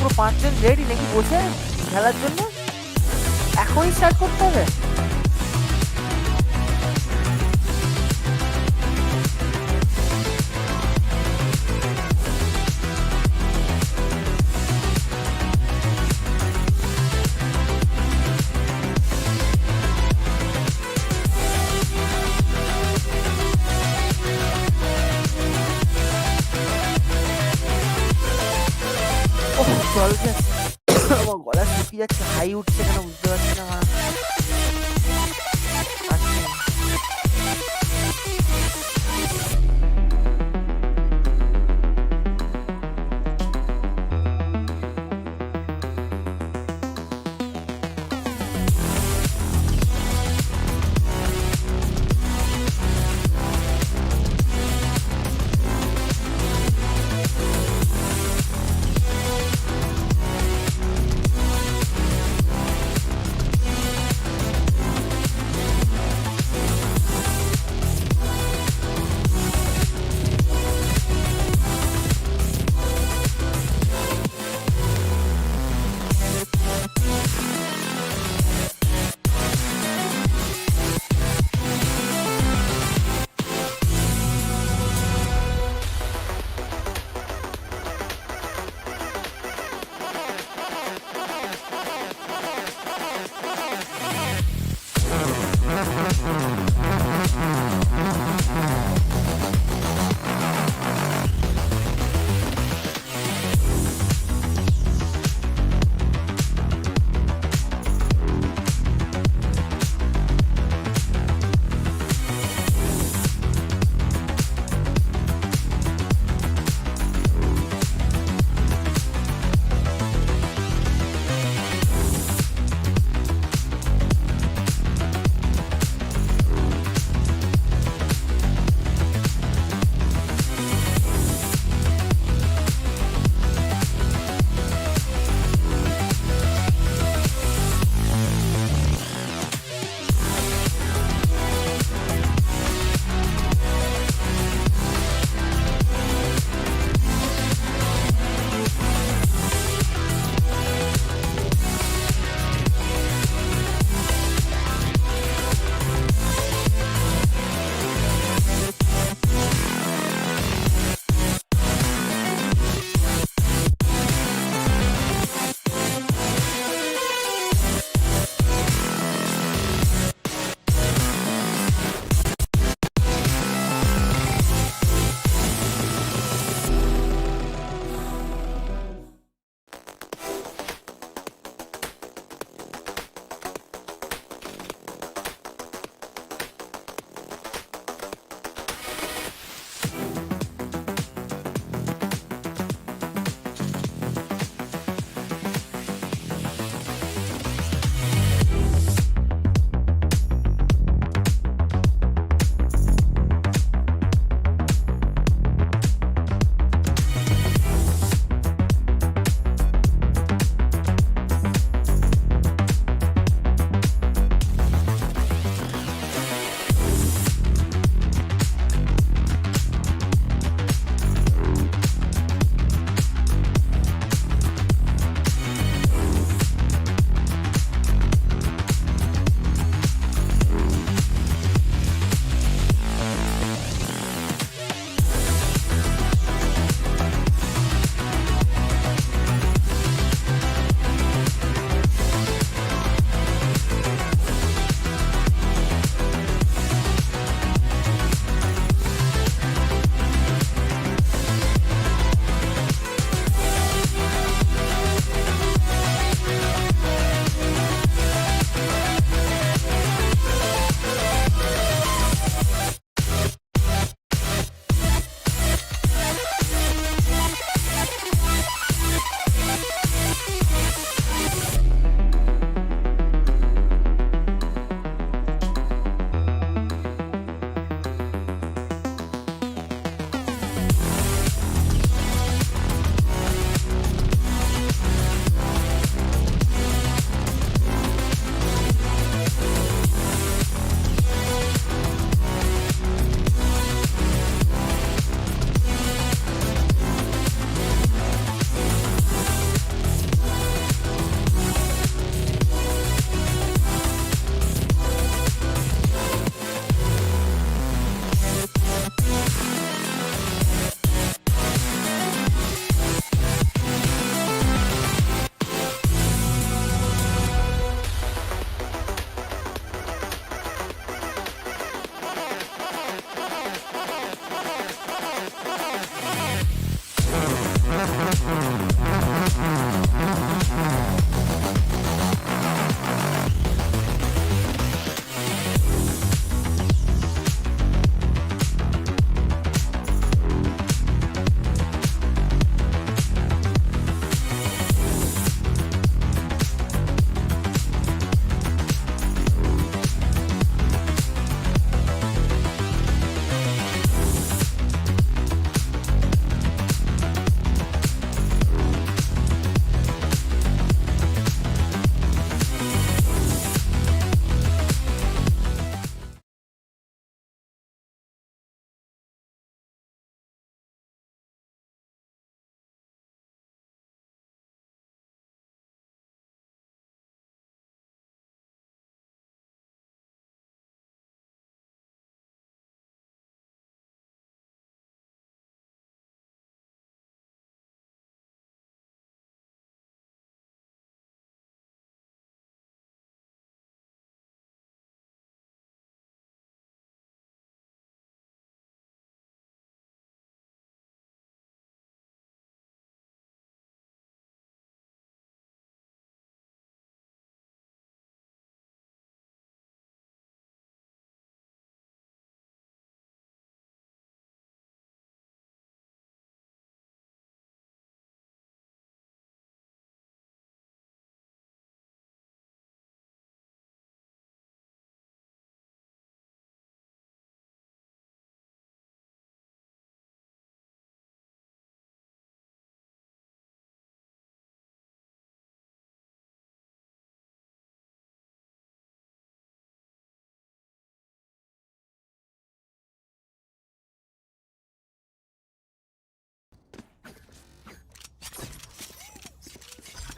পুরো 5 জন রেডি নাকি বসে খেলার জন্য? এখনই স্টার্ট করতে হবে? জল আমার গলা শুকিয়ে যাচ্ছে, হাই উঠছে কেন বুঝতে পারছি না।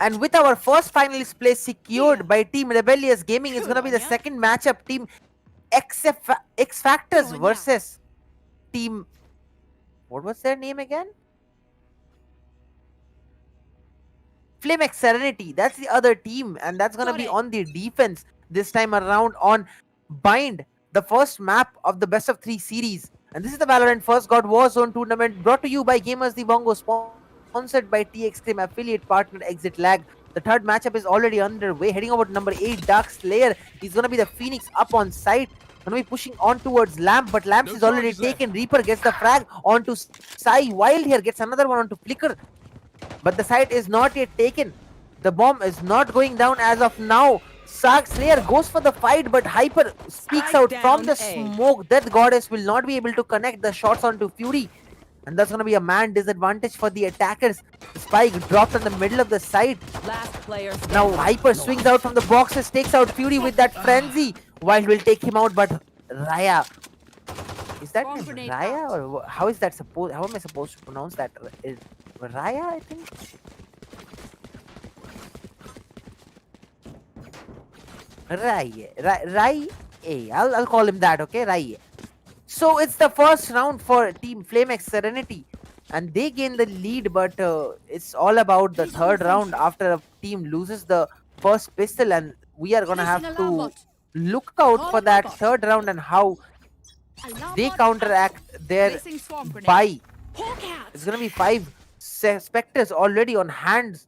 And with our first finalist place secured by Team Rebellious Gaming, it's gonna be the second matchup. Team XFactors versus Team... what was their name again? FlameXSerenity. That's the other team, and that's gonna be on the defense this time around on Bind, the first map of the best of 3 series. And this is the Valorant FirstGod Warzone tournament brought to you by Gamers the Bongo, sponsored by TX Cream, affiliate partner Exit Lag. The third matchup is already underway. Heading over to number 8, Dark Slayer. He's gonna be the Phoenix up on site. Gonna be pushing on towards Lamp, but Lamps is already taken. Reaper gets the frag onto Sai. Wild here gets another one onto Flicker. But the site is not yet taken. The bomb is not going down as of now. Sark Slayer goes for the fight, but Hyper speaks out from the smoke. Death Goddess will not be able to connect the shots onto Fury. And that's going to be a man disadvantage for the attackers. Spike dropped in the middle of the site. Now Hyper swings out from the boxes, takes out Fury with that frenzy. Wild will take him out, but Raya... is that Raya? Or how is that supposed... how am I supposed to pronounce that? Is Raya, I think? Rai. I'll call him that, okay? Rai. So it's the first round for Team FlameXSerenity, and they gain the lead, but it's all about the third round after a team loses the first pistol, and we are gonna have to look out for that third round and how they counteract their buy. It's gonna be 5 Spectres already on hands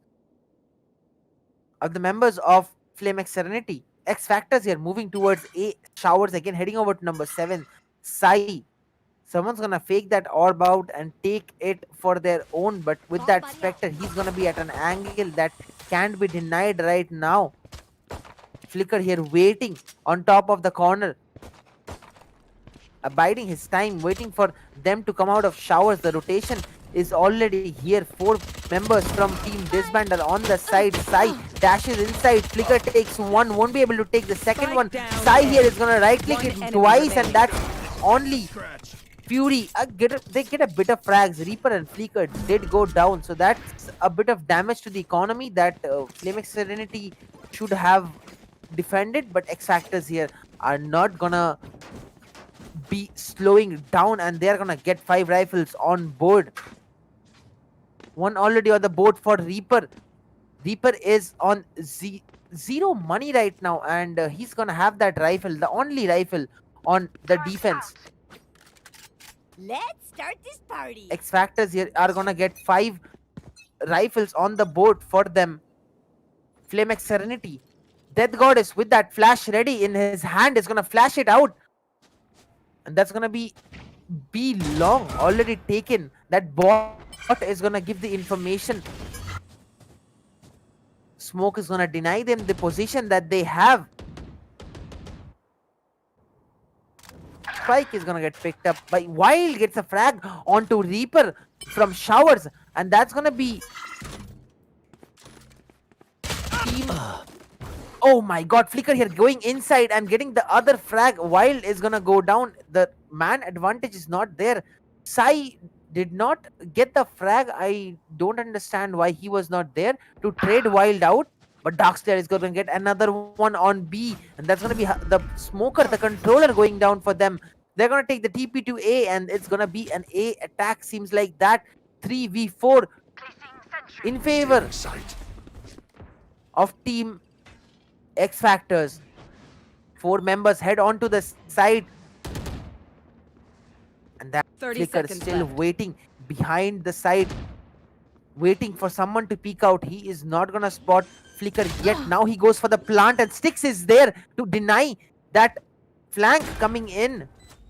of the members of FlameXSerenity. XFactors here moving towards A. Showers again, heading over to number 7, Sai. Someone's gonna fake that orb out and take it for their own, but with that Spectre, he's gonna be at an angle that can't be denied right now. Flicker here waiting on top of the corner, abiding his time, waiting for them to come out of showers. The rotation is already here. 4 members from Team Disband are on the side. Sai dashes inside. Flicker takes one, won't be able to take the second one. Sai here is gonna right click it twice, and that's only Fury. They get a bit of frags. Reaper and Flicker did go down, so that's a bit of damage to the economy that FlameXSerenity should have defended, but XFactors here are not gonna be slowing down, and they're gonna get 5 rifles on board. One already on the board for Reaper. Reaper is on 0 money right now, and he's gonna have that rifle, the only rifle on the defense. Let's start this party. XFactors here are gonna get 5 rifles on the board for them. FlameXSerenity. Death Goddess with that flash ready in his hand is gonna flash it out. And that's gonna be long already taken. That bot is gonna give the information. Smoke is gonna deny them the position that they have. Spike is gonna get picked up by Wild, gets a frag onto Reaper from showers, and that's gonna be team. Oh my god, Flicker here going inside and getting the other frag. Wild is gonna go down. The man advantage is not there. Sai did not get the frag. I don't understand why he was not there to trade Wild out. But Darkslayer is gonna get another one on B, and that's gonna be the smoker, the controller going down for them. They're gonna take the TP to A, and it's gonna be an A attack. Seems like that. 3v4 in favor of Team XFactors. 4 members head on to the side, and that Flicker is still waiting behind the side, waiting for someone to peek out. He is not gonna spot Flicker yet. Now he goes for the plant, and Styx is there to deny that flank coming in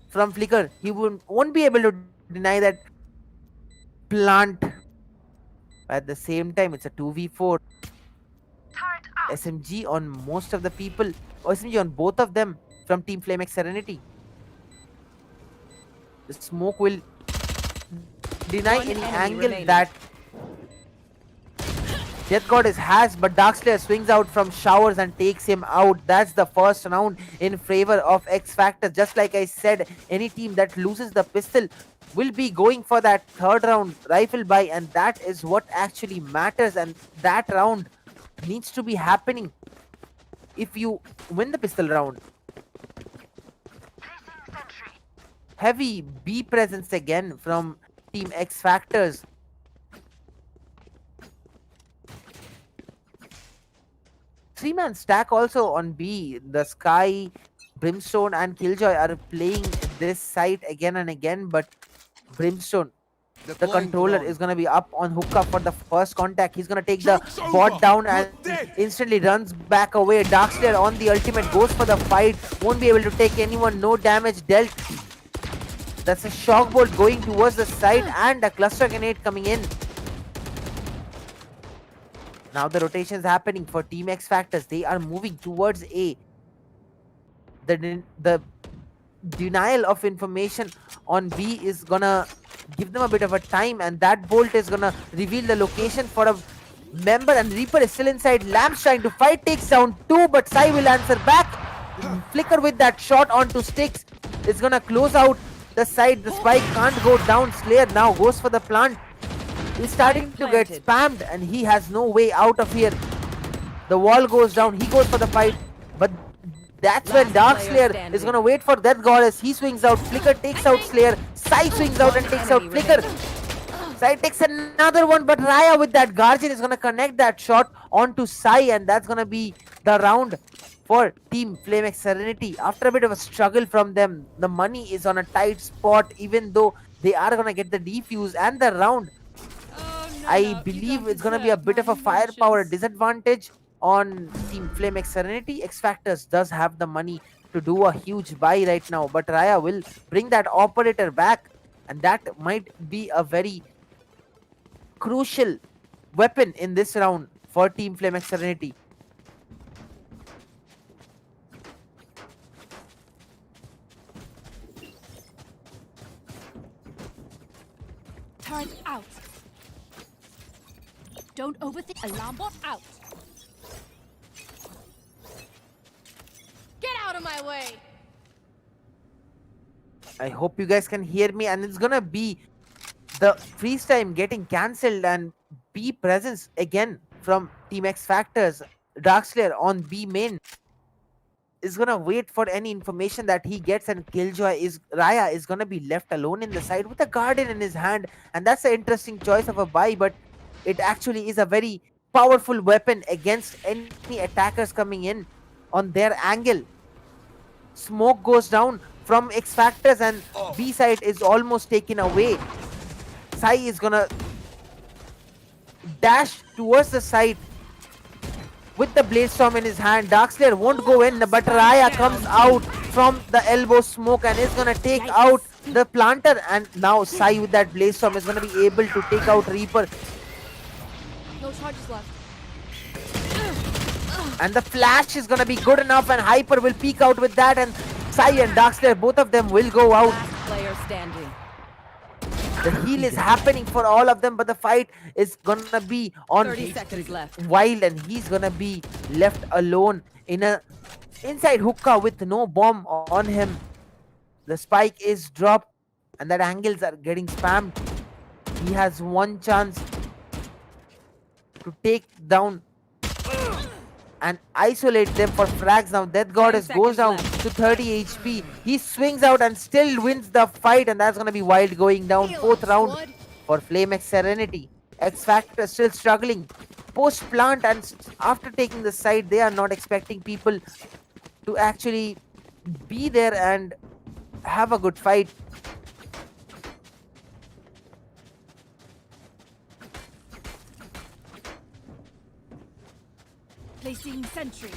from Flicker. He won't be able to deny that plant. At the same time, it's a 2v4. SMG on most of the people, or SMG on both of them from Team FlameXSerenity. The smoke will deny any angle that Death Goddess has, but Darkslayer swings out from showers and takes him out. That's the first round in favor of XFactors. Just like I said, any team that loses the pistol will be going for that third round rifle buy, and that is what actually matters. And that round needs to be happening if you win the pistol round. Heavy B presence again from Team XFactors. Three-man stack also on B. The Sky, Brimstone and Killjoy are playing this site again and again, but Brimstone, the controller, is going to be up on hookah for the first contact. He's going to take the bot down and instantly runs back away. Darkslayer on the ultimate, goes for the fight, won't be able to take anyone, no damage dealt. That's a shock bolt going towards the side and a cluster grenade coming in. Now the rotation is happening for Team XFactors. They are moving towards A. The denial of information on B is gonna give them a bit of a time, and that bolt is gonna reveal the location for a member, and Reaper is still inside. Lamb's trying to fight, takes down two, but Sai will answer back. Flicker with that shot onto Sticks is gonna close out the side. The spike can't go down. Slayer now goes for the plant. He's starting to get spammed and he has no way out of here. The wall goes down, he goes for the fight, but that's when Darkslayer is gonna wait for Death Goddess. He swings out, Flicker takes out Slayer, Sai swings out and takes out Flicker. Sai takes another one, but Raya with that Guardian is gonna connect that shot onto Sai, and that's gonna be the round for Team FlameXSerenity. After a bit of a struggle from them, the money is on a tight spot, even though they are gonna get the defuse and the round. I believe it's gonna be a bit of a firepower disadvantage on Team FlameXSerenity. XFactors does have the money to do a huge buy right now, but Raya will bring that operator back, and that might be a very crucial weapon in this round for Team FlameXSerenity. Turret out. Don't overthink. Alarm bot out. Get out of my way. I hope you guys can hear me, and it's gonna be the freeze time getting cancelled and B presence again from Team XFactors. Darkslayer on B main is gonna wait for any information that he gets, and Raya is gonna be left alone in the side with a Guardian in his hand, and that's an interesting choice of a buy, but it actually is a very powerful weapon against any attackers coming in on their angle. Smoke goes down from XFactors and B side is almost taken away. Sai is gonna dash towards the side with the Blaze Storm in his hand. Darkslayer won't go in, but Raya comes out from the elbow smoke and is gonna take out the planter, and now Sai with that Blaze Storm is gonna be able to take out Reaper. No charges left. And the flash is gonna be good enough, and Hyper will peek out with that, and Sai and Darkslayer, both of them will go out. Last player standing. The heal is happening for all of them, but the fight is gonna be on 30 seconds left. Wild, and he's gonna be left alone in a inside hookah with no bomb on him. The spike is dropped, and that angles are getting spammed. He has one chance to take down and isolate them for frags. Now Death Goddess goes down to 30 HP. He swings out and still wins the fight, and that's gonna be Wild going down. Fourth round for FlameXSerenity. XFactor still struggling post plant, and after taking the side, they are not expecting people to actually be there and have a good fight. Placing sentry.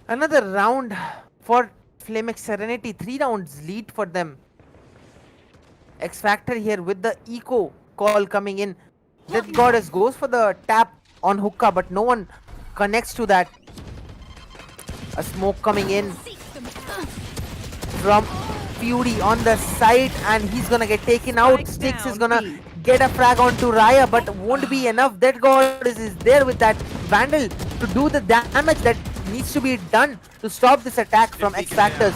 Another round for FlameXSerenity. 3 rounds lead for them. XFactor here with the eco call coming in. Death Goddess goes for the tap on hookah, but no one connects to that. A smoke coming in from Fury on the side, and he's gonna get taken out. Spike Styx is down, gonna B. get a frag onto Raya, but won't be enough. That Goddess is there with that Vandal to do the damage that needs to be done to stop this attack from XFactors.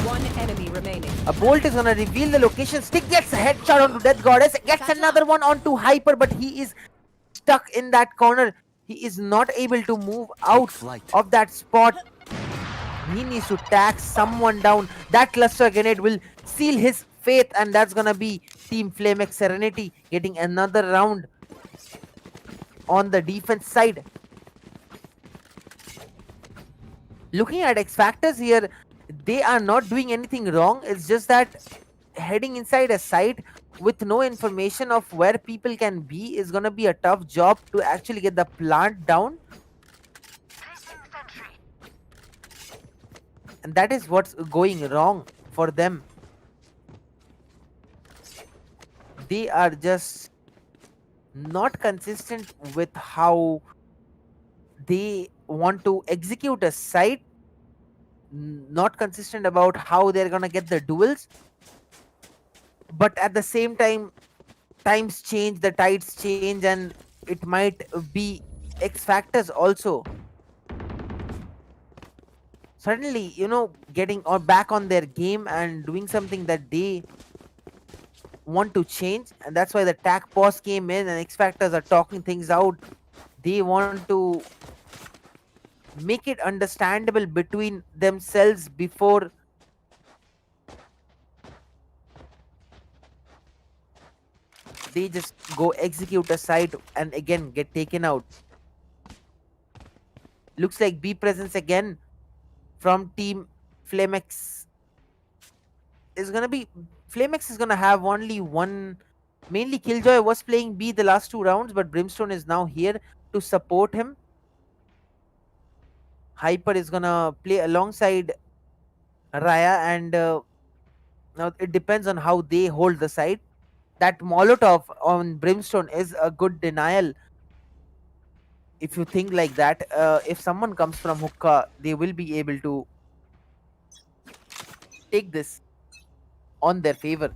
One enemy remaining. A bolt is gonna reveal the location. Stick gets a headshot onto Death Goddess, gets another one onto Hyper, but he is stuck in that corner. He is not able to move out of that spot. He needs to tag someone down. That cluster grenade will seal his fate, and that's gonna be Team FlameXSerenity getting another round on the defense side. Looking at XFactors here, they are not doing anything wrong. It's just that heading inside a site with no information of where people can be is gonna be a tough job to actually get the plant down. And that is what's going wrong for them. They are just not consistent with how they want to execute a site, not consistent about how they're gonna get the duels. But at the same time, times change, the tides change, and it might be XFactors also suddenly, getting back on their game and doing something that they want to change. And that's why the tag pause came in, and XFactors are talking things out. They want to make it understandable between themselves before they just go execute a site and again get taken out. Looks like B presence again from Team FlameX is gonna be. FlameX is gonna have only one. Mainly Killjoy was playing B the last 2 rounds, but Brimstone is now here to support him. Hyper is gonna play alongside Raya, and now it depends on how they hold the side. That Molotov on Brimstone is a good denial. If you think like that, if someone comes from hookah, they will be able to take this on their favor.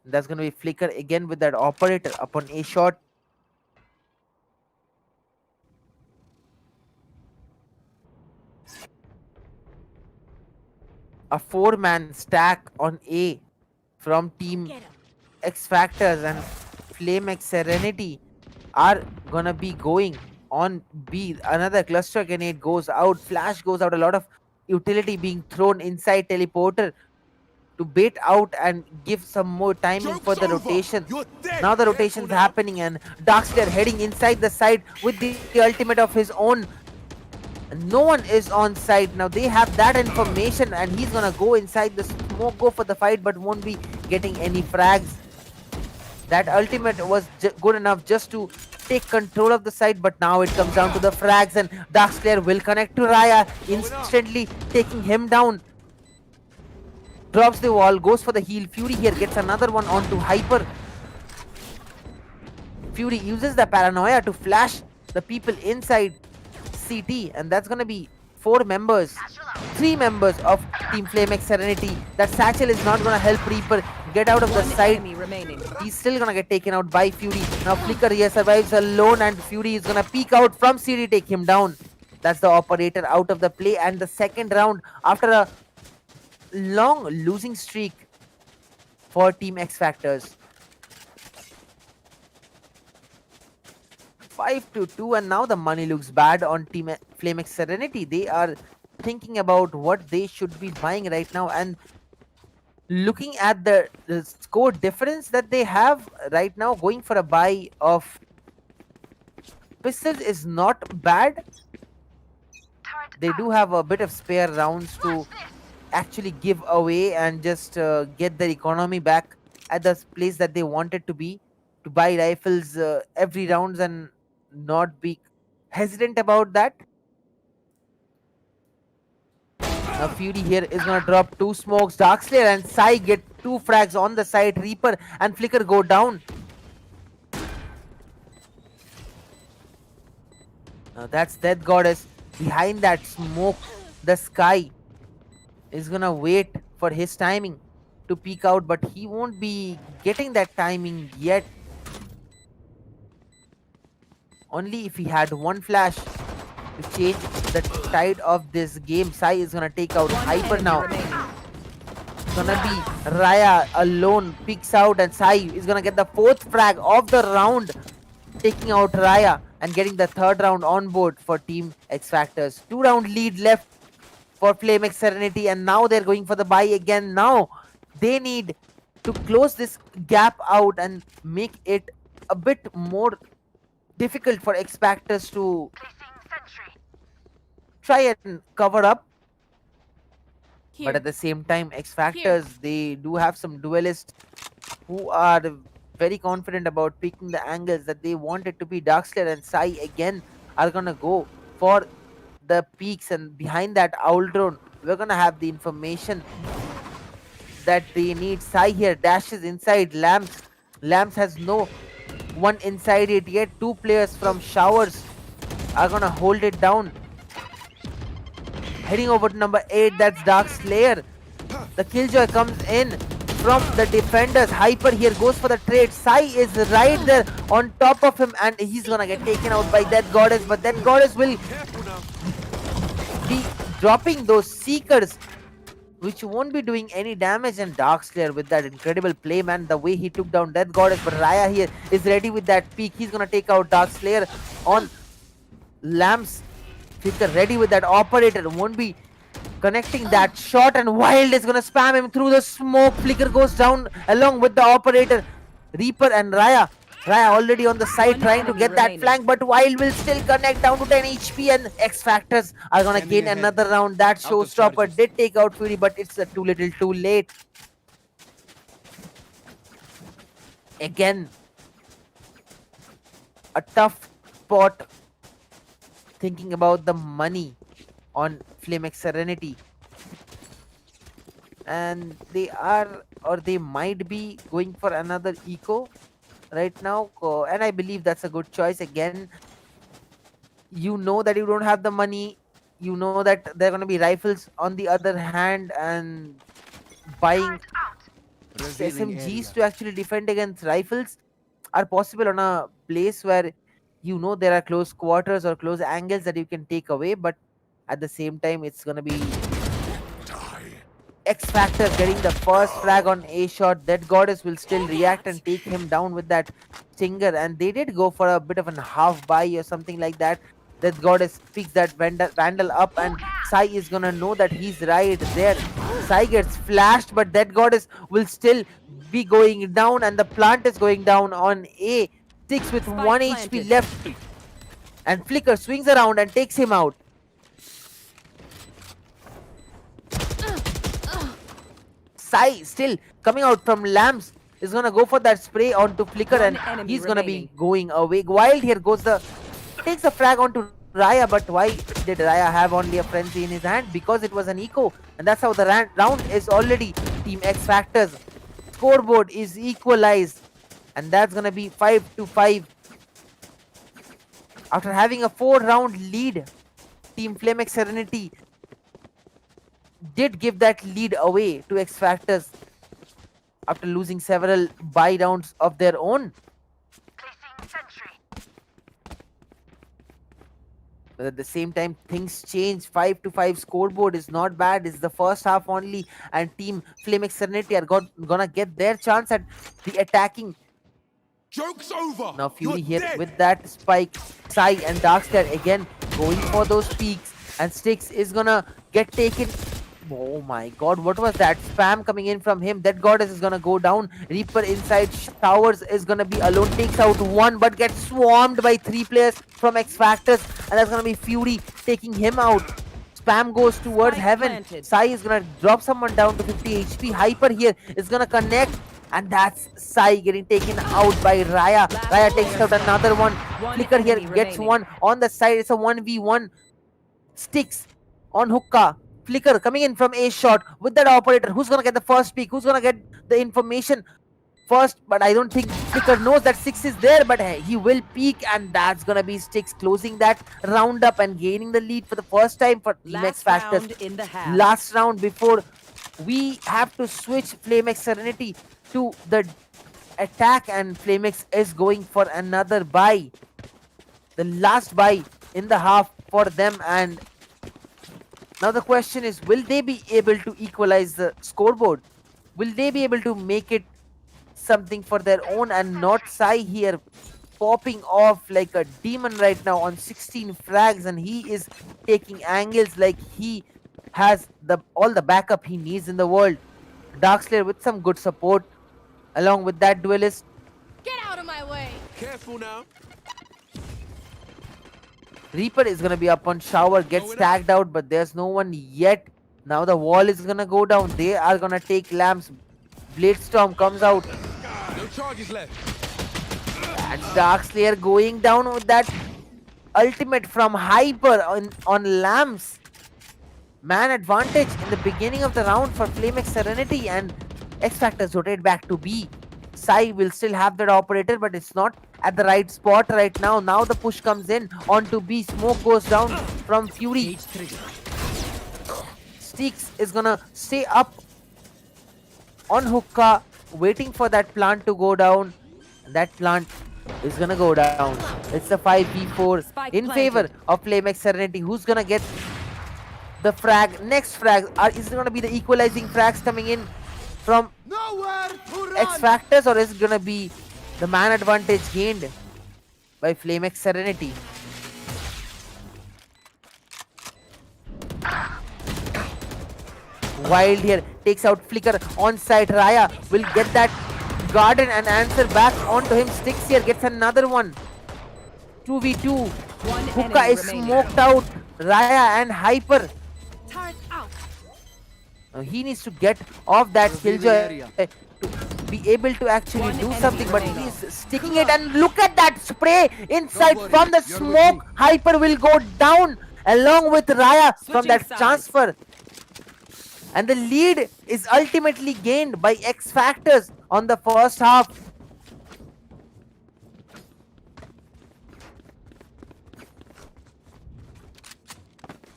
That's going to be Flicker again with that operator upon a shot. A 4-man stack on A from Team XFactors, and FlameXSerenity are gonna be going on B. Another cluster grenade goes out, flash goes out, a lot of utility being thrown inside teleporter to bait out and give some more timing for the rotation. Now the rotation's happening, and Darkslayer heading inside the side with the ultimate of his own. No one is on site now. They have that information, and he's gonna go inside the smoke, go for the fight, but won't be getting any frags. That ultimate was good enough just to take control of the site, but now it comes down to the frags, and Darkslayer will connect to Raya, instantly taking him down. Drops the wall, goes for the heal. Fury here gets another one onto Hyper. Fury uses the paranoia to flash the people inside CT, and that's gonna be 3 members of Team FlameXSerenity. That Satchel is not gonna help Reaper get out of the side. He's still gonna get taken out by Fury. Now Flicker here survives alone, and Fury is gonna peek out from CD, take him down. That's the operator out of the play, and the second round after a long losing streak for Team XFactors. 5-2, and now the money looks bad on Team FlameXSerenity. They are thinking about what they should be buying right now, and looking at the score difference that they have right now, going for a buy of pistols is not bad. They do have a bit of spare rounds to actually give away and just get their economy back at the place that they wanted to be, to buy rifles every rounds and not be hesitant about that. Now Fury here is gonna drop 2 smokes. Darkslayer and Sai get 2 frags on the side. Reaper and Flicker go down. Now that's Death Goddess behind that smoke, the sky. is gonna wait for his timing to peek out, but he won't be getting that timing yet. Only if he had one flash to change the tide of this game. Sai is gonna take out One Hyper enemy now. remaining. It's gonna be Raya alone, peeks out, and Sai is gonna get the 4th frag of the round, taking out Raya and getting the 3rd round on board for Team XFactors. 2-round lead left for FlameXSerenity, and now they're going for the buy again. Now they need to close this gap out and make it a bit more difficult for XFactors to try and cover up. But at the same time, XFactors, they do have some duelists who are very confident about picking the angles that they want it to be. Darkslayer and Sai again are gonna go for the peaks, and behind that owl drone, we're gonna have the information that they need. Sai here dashes inside Lamps. Lamps has no one inside it yet. 2 players from Showers are gonna hold it down. Heading over to number 8, that's Darkslayer. The Killjoy comes in from the defenders. Hyper here goes for the trade. Sai is right there on top of him, and he's gonna get taken out by that Goddess, but that Goddess will be dropping those Seekers, which won't be doing any damage. And Darkslayer with that incredible play, man, the way he took down Death Goddess. But Raya here is ready with that peak. He's gonna take out Darkslayer on Lamps. Flicker ready with that operator, won't be connecting that shot, and Wild is gonna spam him through the smoke. Flicker goes down along with the operator. Reaper and Raya already on the side trying to get that flank, but Wild will still connect down to 10 HP, and XFactors are gonna gain another round. That showstopper did take out Fury, but it's too little too late. Again, a tough spot, thinking about the money on FlameXSerenity, and they are, or they might be going for another eco right now, and I believe that's a good choice. Again, you know that you don't have the money, you know that there are going to be rifles on the other hand, and buying SMGs to actually defend against rifles are possible on a place where you know there are close quarters or close angles that you can take away. But at the same time, it's gonna be XFactor getting the first frag on A shot. That Goddess will still react and take him down with that stinger, and they did go for a bit of a half buy or something like that. That Goddess picks that vandal up, and Sai is gonna know that he's right there. Sai gets flashed, but that Goddess will still be going down, and the plant is going down on A. 6 with 1 HP left, and Flicker swings around and takes him out. Sai still coming out from Lamps is gonna go for that spray onto Flicker, and he's gonna be going away. Wild here goes takes the frag onto Raya, but why did Raya have only a frenzy in his hand? Because it was an eco, and that's how the round is already Team XFactors. Scoreboard is equalized, and that's gonna be 5-5. After having a 4-round lead, Team FlameXSerenity did give that lead away to XFactors after losing several buy rounds of their own. But at the same time, things change. 5-5 scoreboard is not bad. It's the first half only, and Team FlameXSerenity are gonna get their chance at the attacking. Joke's over. Now Fury here with that spike. Sai and Darkslayer again going for those peaks, and Styx is gonna get taken. Oh my god, what was that spam coming in from him? That Goddess is gonna go down. Reaper inside Towers is gonna be alone, takes out one, but gets swarmed by 3 players from XFactors, and that's gonna be Fury taking him out. Spam goes towards heaven. Sai is gonna drop someone down to 50 HP. Hyper here is gonna connect, and that's Sai getting taken out by Raya. Raya takes out another one. Flicker here gets one on the side. It's a 1v1. Styx on hookah. Flicker coming in from A shot with that operator. Who's gonna get the first peek? Who's gonna get the information? first, but I don't think Flicker knows that Six is there, but hey, he will peek, and that's gonna be Sticks closing that round up and gaining the lead for the first time for Team Last XFactors. round in the half. Last round before we have to switch FlameXSerenity to the attack, and FlameX is going for another buy. The last buy in the half for them, and now the question is, will they be able to equalize the scoreboard? Will they be able to make it something for their own, and not Sai here popping off like a demon right now on 16 frags, and he is taking angles like he has all the backup he needs in the world. Darkslayer with some good support along with that duelist. Get out of my way! Careful now. Reaper is gonna be up on shower, gets tagged out, but there's no one yet. Now the wall is gonna go down. They are gonna take lamps. Blade Storm comes out. No charges left. And Darkslayer going down with that ultimate from Hyper on lamps. Man advantage in the beginning of the round for FlameXSerenity, and XFactors rotate back to B. Sai will still have that operator, but it's not at the right spot right now. Now the push comes in onto B. Smoke goes down from Fury. Steaks is gonna stay up on Hookah, waiting for that plant to go down. That plant is gonna go down. It's a 5v4 in favor of FlameXSerenity. Who's gonna get the frag? Next frag, is it gonna be the equalizing frags coming in from XFactors, or is it gonna be the man advantage gained by FlameXSerenity? Wild here takes out Flicker on site. Raya will get that garden and answer back onto him. Sticks here, gets another one. 2v2. Hookah is smoked out. Raya and Hyper. Turret out. Now he needs to get off that killjoy to be able to actually do something, but he's sticking it, and look at that spray inside from the smoke. Hyper will go down along with Raya from that transfer. And the lead is ultimately gained by XFactors on the first half.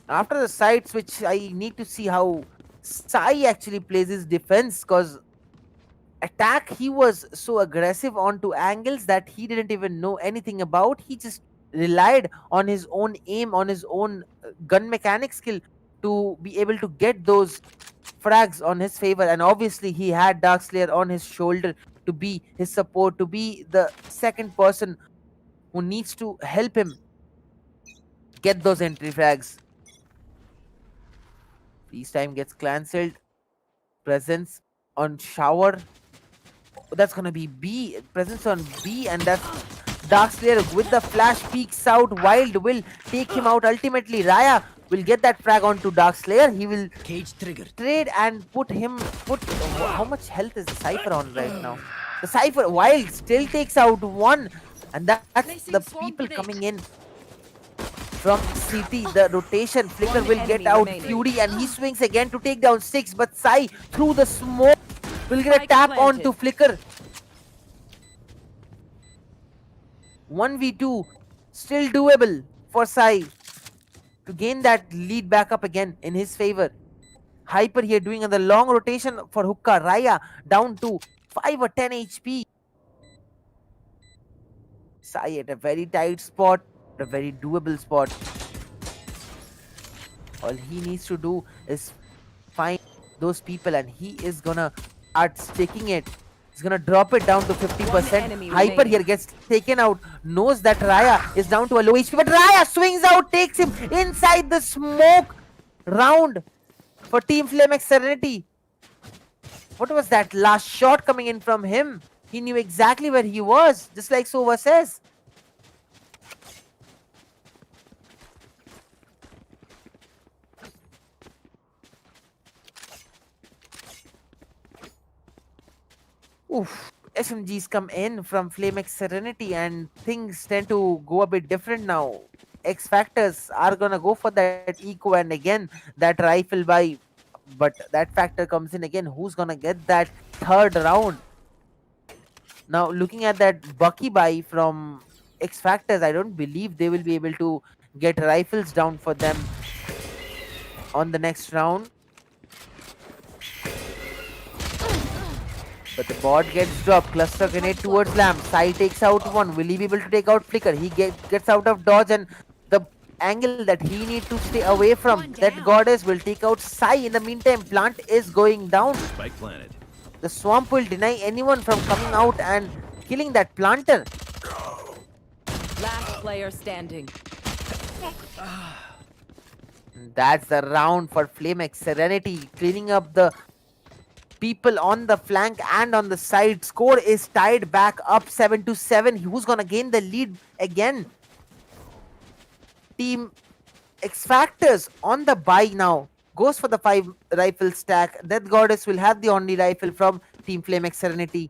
After the side switch, I need to see how Sai actually plays his defense, because attack, he was so aggressive onto angles that he didn't even know anything about. He just relied on his own aim, on his own gun mechanic skill to be able to get those frags on his favor. And obviously he had Darkslayer on his shoulder to be his support, to be the second person who needs to help him get those entry frags. Freeze time gets cancelled. Presence on shower. That's gonna be B. Presence on B, and that's Darkslayer with the flash peeks out. Wild will take him out ultimately. Raya will get that frag onto Darkslayer. He will trade and put how much health is the Cypher on right now? The Cypher, Wild still takes out one, and that's the people coming in from City. The rotation, Flicker will get out Fury, and he swings again to take down Six, but Sai through the smoke will get a tap onto Flicker. 1v2 still doable for Sai to gain that lead back up again in his favor. Hyper here doing on the long rotation for Hookah. Raya down to 5 or 10 HP. Sai at a very tight spot, a very doable spot. All he needs to do is find those people, and he is gonna start sticking it. He's gonna drop it down to 50%. Hyper here gets taken out, knows that Raya is down to a low HP, but Raya swings out, takes him inside the smoke. Round for Team FlameXSerenity. What was that last shot coming in from him? He knew exactly where he was, just like Sova says. Oof. SMGs come in from FlameXSerenity, and things tend to go a bit different now. XFactors are gonna go for that eco, and again that rifle buy, but that factor comes in again. Who's gonna get that third round? Now, looking at that Bucky buy from X Factors, I don't believe they will be able to get rifles down for them on the next round. But the bot gets dropped. Cluster grenade towards Lamb. Sai takes out one. Will he be able to take out Flicker? He gets out of dodge, and the angle that he needs to stay away from, that goddess will take out Sai. In the meantime, plant is going down. Spike planted. The swamp will deny anyone from coming out and killing that planter. Last player standing. That's the round for FlameXSerenity, cleaning up the people on the flank and on the side. Score is tied back up 7-7. Who's gonna gain the lead again? Team XFactors on the buy now. Goes for the 5 rifle stack. Death Goddess will have the only rifle from Team FlameXSerenity.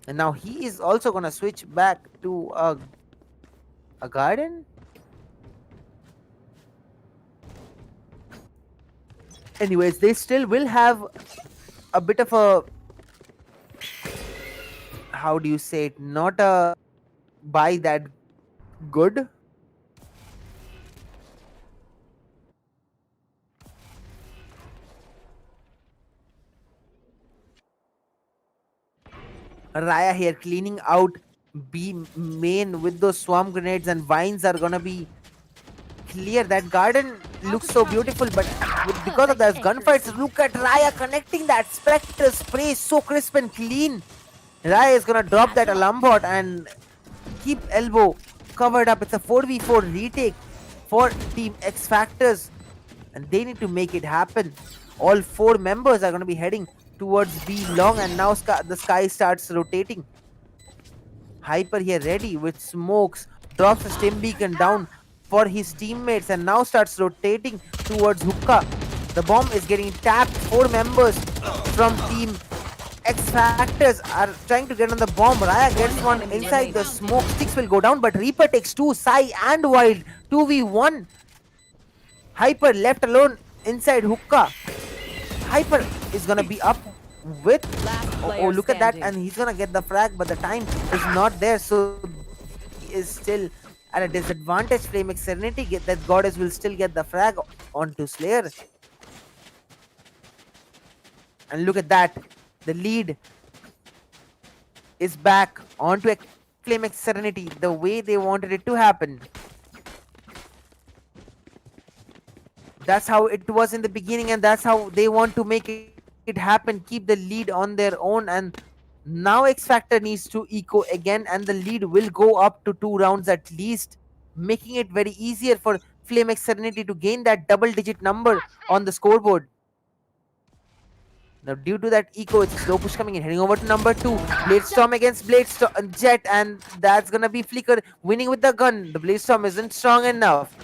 And now he is also gonna switch back to a garden. Anyways, they still will have a bit of a, how do you say it, not a buy that good. Raya here cleaning out B main with those swarm grenades, and vines are gonna be clear. That garden looks so beautiful, but because of those gunfights, look at Raya connecting that Spectre spray so crisp and clean. Raya is gonna drop that alarm bot and keep elbow covered up. It's a 4v4 retake for Team XFactors, and they need to make it happen. All 4 members are gonna be heading towards B long, and now the sky starts rotating. Hyper here ready with smokes, drops a stim beacon down for his teammates, and now starts rotating towards hookah. The bomb is getting tapped. 4 members from Team XFactors are trying to get on the bomb. Raya gets one inside the smoke. Sticks will go down, but Reaper takes 2. Sai and Wild 2v1. Hyper left alone inside hookah. Hyper is gonna be up with, oh look at that, and he's gonna get the frag, but the time is not there, so he is still at a disadvantage. FlameXSerenity, that goddess will still get the frag onto Slayer. And look at that, the lead is back onto FlameXSerenity the way they wanted it to happen. That's how it was in the beginning, and that's how they want to make it happen, keep the lead on their own. And now X Factor needs to eco again, and the lead will go up to 2 rounds at least, making it very easier for FlameXSerenity to gain that double-digit number on the scoreboard. Now, due to that eco, it's a slow push coming in, heading over to number 2. Bladestorm against Jet, and that's gonna be Flicker winning with the gun. The Bladestorm isn't strong enough.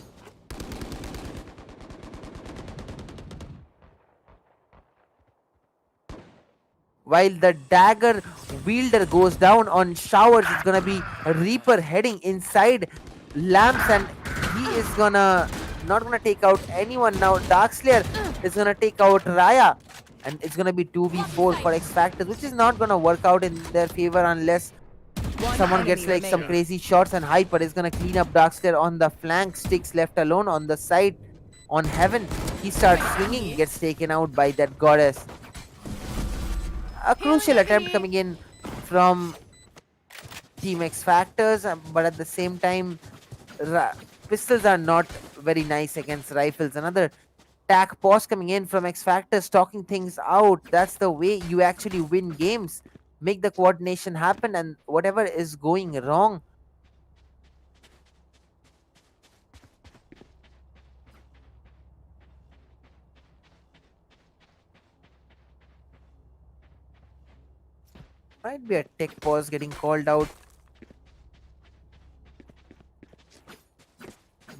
While the dagger wielder goes down on Showers, it's gonna be a Reaper heading inside Lamps, and he is not gonna take out anyone now. Darkslayer is gonna take out Raya, and it's gonna be 2v4 for XFactors, which is not gonna work out in their favor unless someone gets like some crazy shots. And Hyper is gonna clean up Darkslayer on the flank. Sticks left alone on the side on Heaven. He starts swinging, gets taken out by that goddess. A crucial attempt coming in from Team XFactors, but at the same time, pistols are not very nice against rifles. Another tack pause coming in from XFactors, talking things out. That's the way you actually win games. Make the coordination happen, and whatever is going wrong, might be a tech pause getting called out.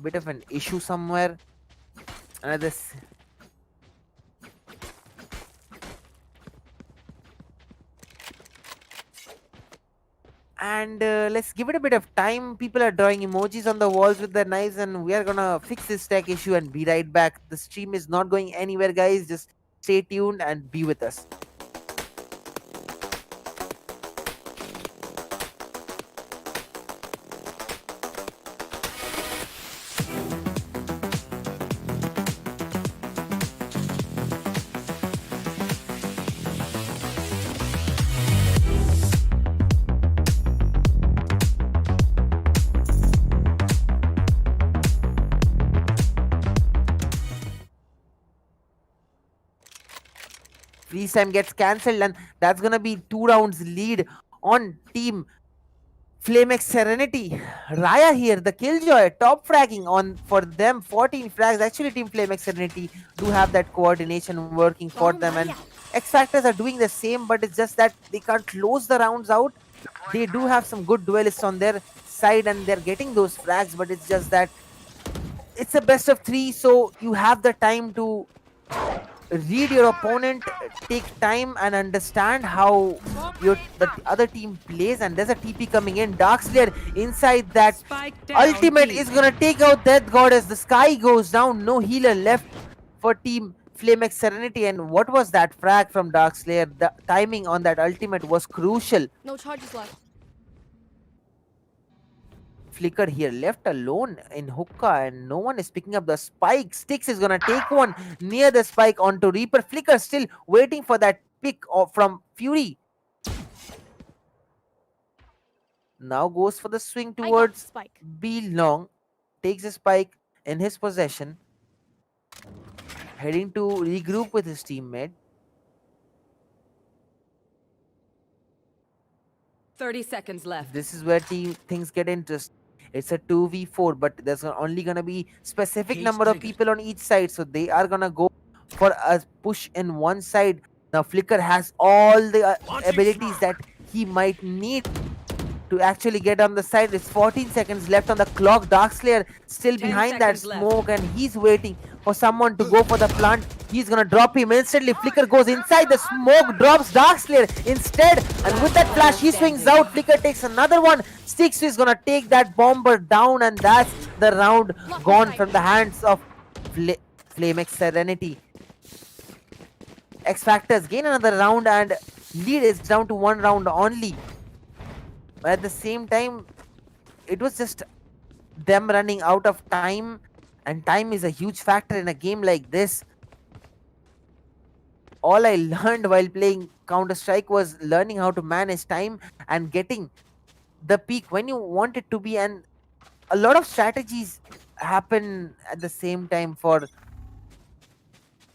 Bit of an issue somewhere. Another and let's give it a bit of time. People are drawing emojis on the walls with their knives, and we are gonna fix this tech issue and be right back. The stream is not going anywhere, guys. Just stay tuned and be with us. freeze time gets cancelled, and that's gonna be 2 rounds lead on team FlameXSerenity. Raya here, the Killjoy, top fragging on for them, 14 frags. Actually, Team FlameXSerenity do have that coordination working for them, and XFactors are doing the same, but it's just that they can't close the rounds out. They do have some good duelists on their side, and they're getting those frags, but it's just that it's a best of 3, so you have the time to read your opponent, take time and understand how the other team plays. And there's a TP coming in. Darkslayer inside that Spike down. ultimate B. is gonna take out Death Goddess. The sky goes down, no healer left for team FlameXSerenity. And what was that frag from Darkslayer? The timing on that ultimate was crucial. No charges left. Flicker here left alone in hookah, and no one is picking up the spike. Styx is gonna take one near the spike onto Reaper. Flicker still waiting for that pick from Fury. Now goes for the swing I got the towards spike. B long. Takes the spike in his possession. Heading to regroup with his teammate. 30 seconds left. This is where things get interesting. It's a 2v4, but there's only gonna be specific number of people on each side, so they are gonna go for a push in one side. Now Flicker has all the abilities that he might need to actually get on the side. It's 14 seconds left on the clock. Darkslayer still 10 behind that seconds left. smoke, and he's waiting for someone to go for the plant. He's gonna drop him instantly. Flicker goes inside the smoke, drops Darkslayer instead, and with that flash he swings out. Flicker takes another one. Styx is gonna take that bomber down, and that's the round gone from the hands of FlameXSerenity. XFactors gain another round, and lead is down to 1 round only. But at the same time, it was just them running out of time, and time is a huge factor in a game like this. All I learned while playing Counter-Strike was learning how to manage time and getting the peak when you want it to be, and a lot of strategies happen at the same time for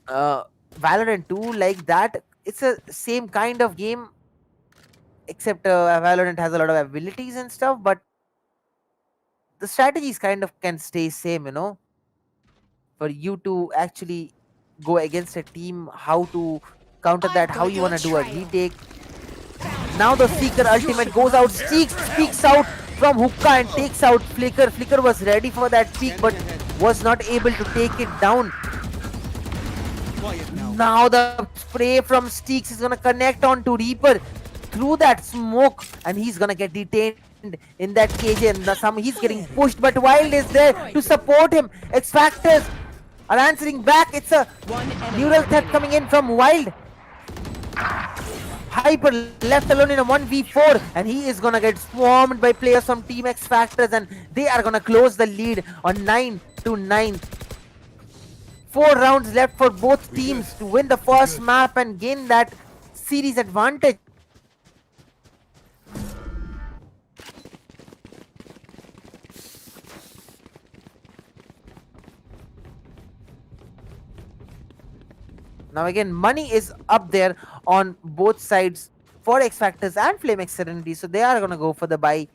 Valorant 2 like that. It's a same kind of game, except Valorant has a lot of abilities and stuff, but the strategies kind of can stay same, you know, for you to actually go against a team, how to counter that, how you want to do a retake. Now the Seeker ultimate goes out. Styx peeks out from hookah and takes out Flicker. Flicker was ready for that peek, but was not able to take it down. Now the spray from Styx is gonna connect on to Reaper through that smoke, and he's gonna get detained in that cage, and he's getting pushed, but Wild is there to support him. XFactors are answering back. It's a neural threat coming in from Wild. Hyper left alone in a 1v4, and he is gonna get swarmed by players from Team XFactors, and they are gonna close the lead on 9-9. 4 rounds left for both teams to win the first map and gain that series advantage. Now again, money is up there on both sides for XFactors and FlameXSerenity, so they are gonna go for the buy.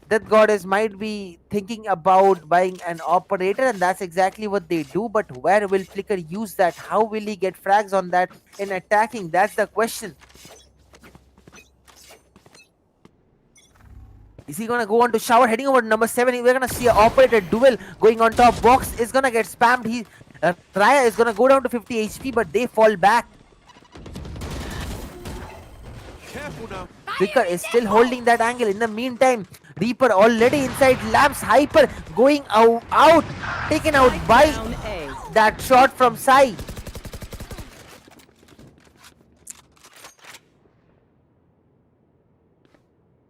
Death Goddess might be thinking about buying an operator, and that's exactly what they do, but where will Flicker use that? How will he get frags on that in attacking? That's the question. Is he gonna go on to shower? Heading over to number 7, we're gonna see an operator duel going on top. Box is gonna get spammed. Raya is gonna go down to 50 HP, but they fall back. Careful now. Flicker is still holding that angle. In the meantime, Reaper already inside Lamps. Hyper going out, taken out by Down A. that shot from Sai.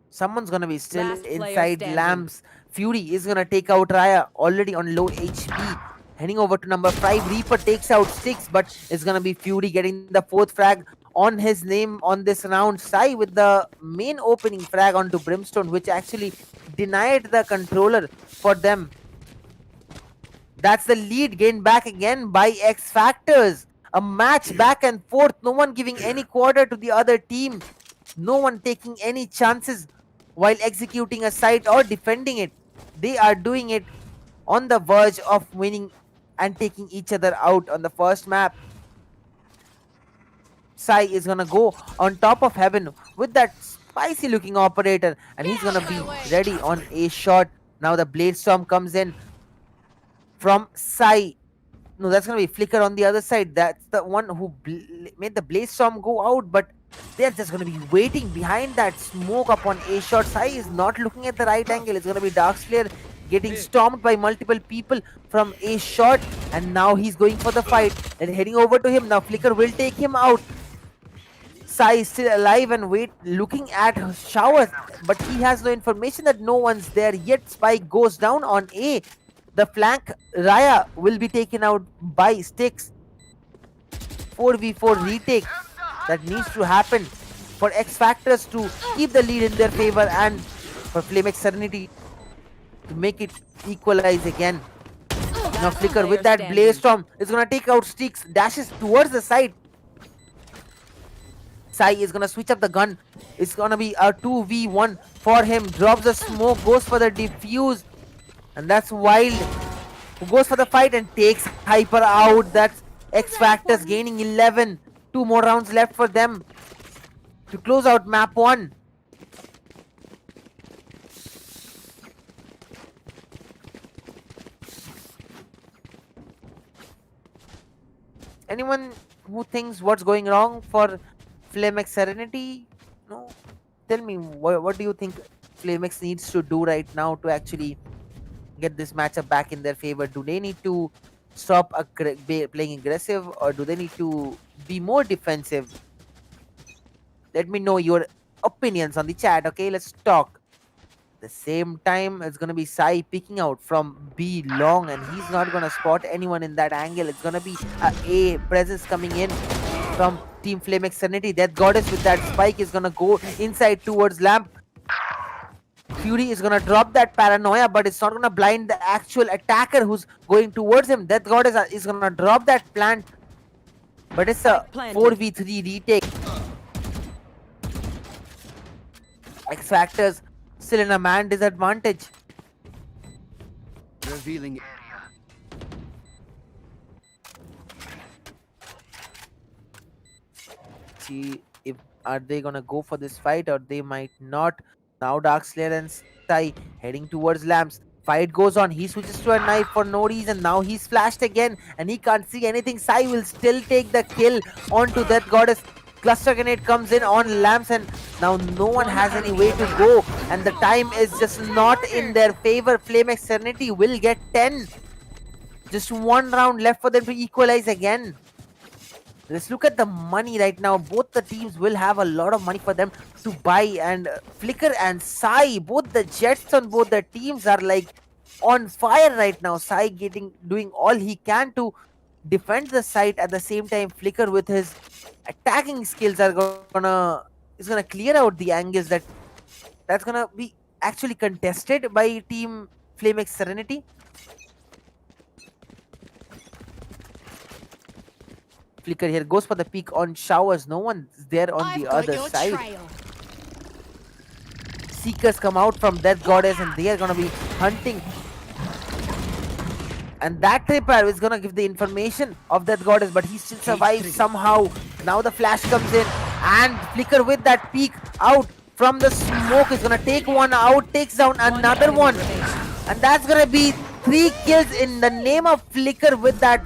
Someone's gonna be still Last player inside standing. Lamps. Fury is gonna take out Raya, already on low HP. Heading over to number 5, Reaper takes out Styx, but it's gonna be Fury getting the 4th frag on his name on this round. Sai with the main opening frag onto Brimstone, which actually denied the controller for them. That's the lead gained back again by XFactors. a match back and forth. No one giving any quarter to the other team. No one taking any chances while executing a site or defending it. They are doing it on the verge of winning and taking each other out on the first map. Sai is gonna go on top of heaven with that spicy looking operator, and he's gonna be ready on a shot. Now the blade storm comes in from Sai. No, that's gonna be Flicker on the other side. That's the one who made the blaze storm go out, but they're just gonna be waiting behind that smoke upon a shot. Sai is not looking at the right angle. It's gonna be Darkslayer getting stormed by multiple people from a shot, and now he's going for the fight and heading over to him. Now Flicker will take him out. Sai is still alive and looking at Showers, but he has no information that no one's there yet. Spike goes down on A. The flank Raya will be taken out by Sticks. 4v4 retake that needs to happen for XFactors to keep the lead in their favor, and for FlameXSerenity to make it equalize again. Now Flicker with that Blaze Storm is gonna take out Sticks, dashes towards the side. Sai is gonna switch up the gun. It's gonna be a 2v1 for him. Drops the smoke, goes for the defuse. And that's Wild, who goes for the fight and takes Hyper out. That's XFactors gaining 11. 2 more rounds left for them to close out map 1. Anyone who thinks what's going wrong for FlameXSerenity? No? Tell me, what do you think FlameX needs to do right now to actually get this matchup back in their favor? Do they need to stop playing aggressive, or do they need to be more defensive? Let me know your opinions on the chat. Okay, let's talk. At the same time, it's gonna be Sai picking out from B long, and he's not gonna spot anyone in that angle. It's gonna be a presence coming in from Team FlameXSerenity. That Goddess with that spike is gonna go inside towards Lamp. Fury is gonna drop that paranoia, but it's not gonna blind the actual attacker who's going towards him. Death Goddess is gonna drop that plant, but it's a 4v3 retake. XFactors still in a man disadvantage. Revealing. See if are they gonna go for this fight, or they might not. Now Darkslayer and Sai heading towards Lamps. Fight goes on. He switches to a knife for no reason. Now he's flashed again and he can't see anything. Sai will still take the kill onto Death Goddess. Cluster grenade comes in on Lamps, and now no one has any way to go, and the time is just not in their favor. FlameXSerenity will get 10. Just 1 round left for them to equalize again. Let's look at the money right now. Both the teams will have a lot of money for them to buy, and Flicker and Sai, both the jets on both the teams are like on fire right now. Sai doing all he can to defend the site. At the same time, Flicker with his attacking skills is gonna clear out the angles that's gonna be actually contested by Team FlameXSerenity. Flicker here goes for the peek on Showers. No one's there on the other side. Seekers come out from Death Goddess, and they are gonna be hunting. And that Tripper is gonna give the information of Death Goddess, but he still survives somehow. Now the flash comes in, and Flicker with that peek out from the smoke is gonna take one out, takes down another one. And that's gonna be 3 kills in the name of Flicker with that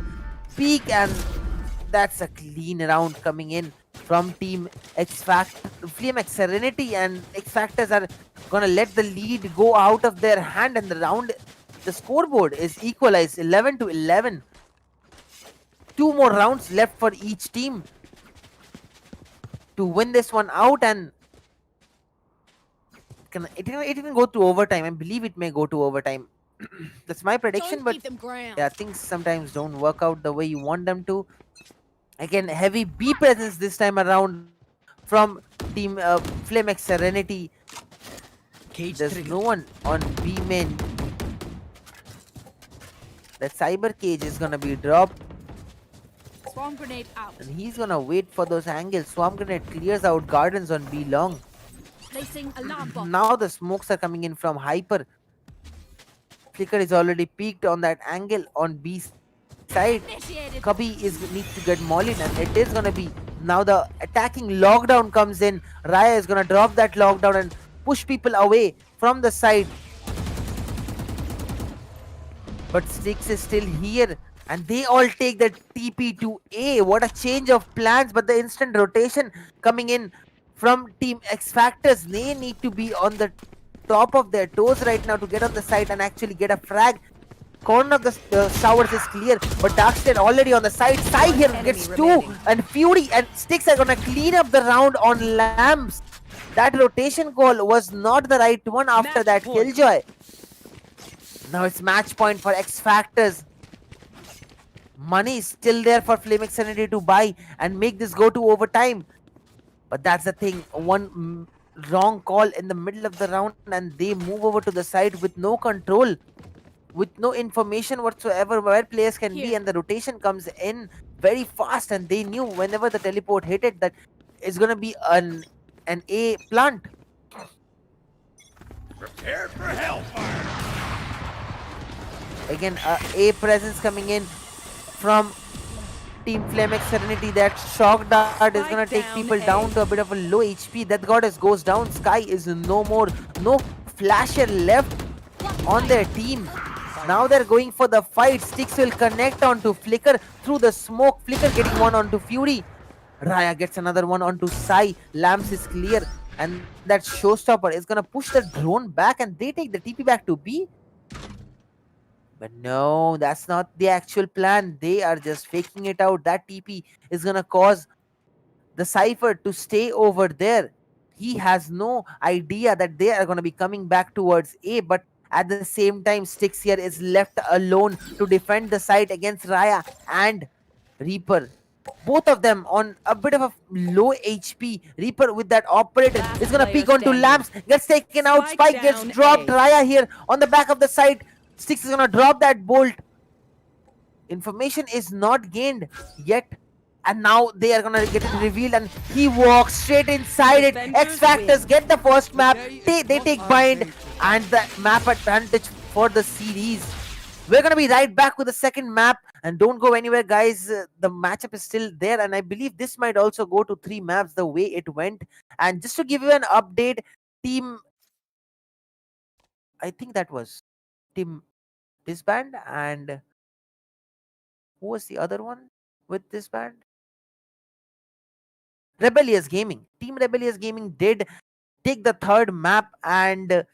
peek, and that's a clean round coming in from Team FlameXSerenity, and XFactors are gonna let the lead go out of their hand, and the scoreboard is equalized 11-11. 2 more rounds left for each team to win this one out, and it can go to overtime. I believe it may go to overtime. That's my prediction, but yeah, things sometimes don't work out the way you want them to. Again, heavy B presence this time around from Team FlameXSerenity. There's no one on B main. The cyber cage is gonna be dropped. Bomb grenade out. And he's gonna wait for those angles. Swarm Grenade clears out Gardens on B long. Placing alarm bot. Now the smokes are coming in from Hyper. Flicker is already peaked on that angle on B side. Initiated. Cubby needs to get mollied, and it is gonna be now the attacking lockdown comes in. Raya is gonna drop that lockdown and push people away from the side. But Styx is still here, and they all take the TP to A. What a change of plans! But the instant rotation coming in from Team XFactors, they need to be on the top of their toes right now to get on the side and actually get a frag. Corner of the towers is clear, but Darkstead already on the side. Sai here gets two, and Fury and Styx are gonna clean up the round on Lamps. That rotation call was not the right one after that Killjoy. Now it's match point for XFactors. Money is still there for FlameXSerenity to buy and make this go to overtime. But that's the thing, one wrong call in the middle of the round and they move over to the side with no control, with no information whatsoever where players can be, and the rotation comes in very fast, and they knew whenever the teleport hit it that it's gonna be an A plant. Prepare for hellfire. Again, A presence coming in from Team FlameXSerenity. That shock dart is gonna take people down to a bit of a low HP. That goddess goes down. Sky is no more. No flasher left on their team. Now they're going for the fight. Styx will connect onto Flicker through the smoke. Flicker getting one onto Fury. Raya gets another one onto Sai. Lamps is clear. And that showstopper is gonna push the drone back, and they take the TP back to B. But no, that's not the actual plan. They are just faking it out. That TP is gonna cause the Cypher to stay over there. He has no idea that they are gonna be coming back towards A, but at the same time, Styx here is left alone to defend the site against Raya and Reaper. Both of them on a bit of a low HP. Reaper with that operator is gonna peek onto Lamps, gets taken out. Spike gets dropped. Raya here on the back of the site. Styx is gonna drop that bolt. Information is not gained yet, and now they are gonna get it revealed, and he walks straight inside it. XFactors get the first map. They take bind and the map advantage for the series. We're gonna be right back with the second map, and don't go anywhere, guys. The matchup is still there, and I believe this might also go to 3 maps the way it went. And just to give you an update, team, I think that was Team Disband, and who was the other one with Disband? Rebellious Gaming. Team Rebellious Gaming did take the third map and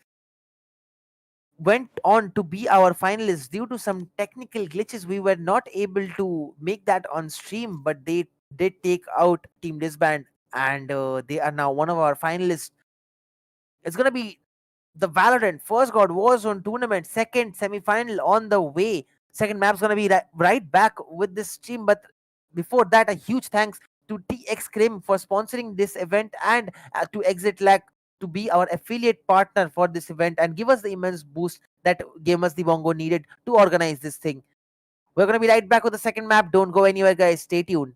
went on to be our finalists. Due to some technical glitches, we were not able to make that on stream, but they did take out Team Disband, and they are now one of our finalists. It's gonna be the Valorant FirstGod Warzone tournament, second semi-final on the way. Second map's gonna be right back with this stream, but before that, a huge thanks to TX Crim for sponsoring this event, and to Exit Lag to be our affiliate partner for this event and give us the immense boost that Gamers the Bongo needed to organize this thing. We're gonna be right back with the second map. Don't go anywhere, guys. Stay tuned.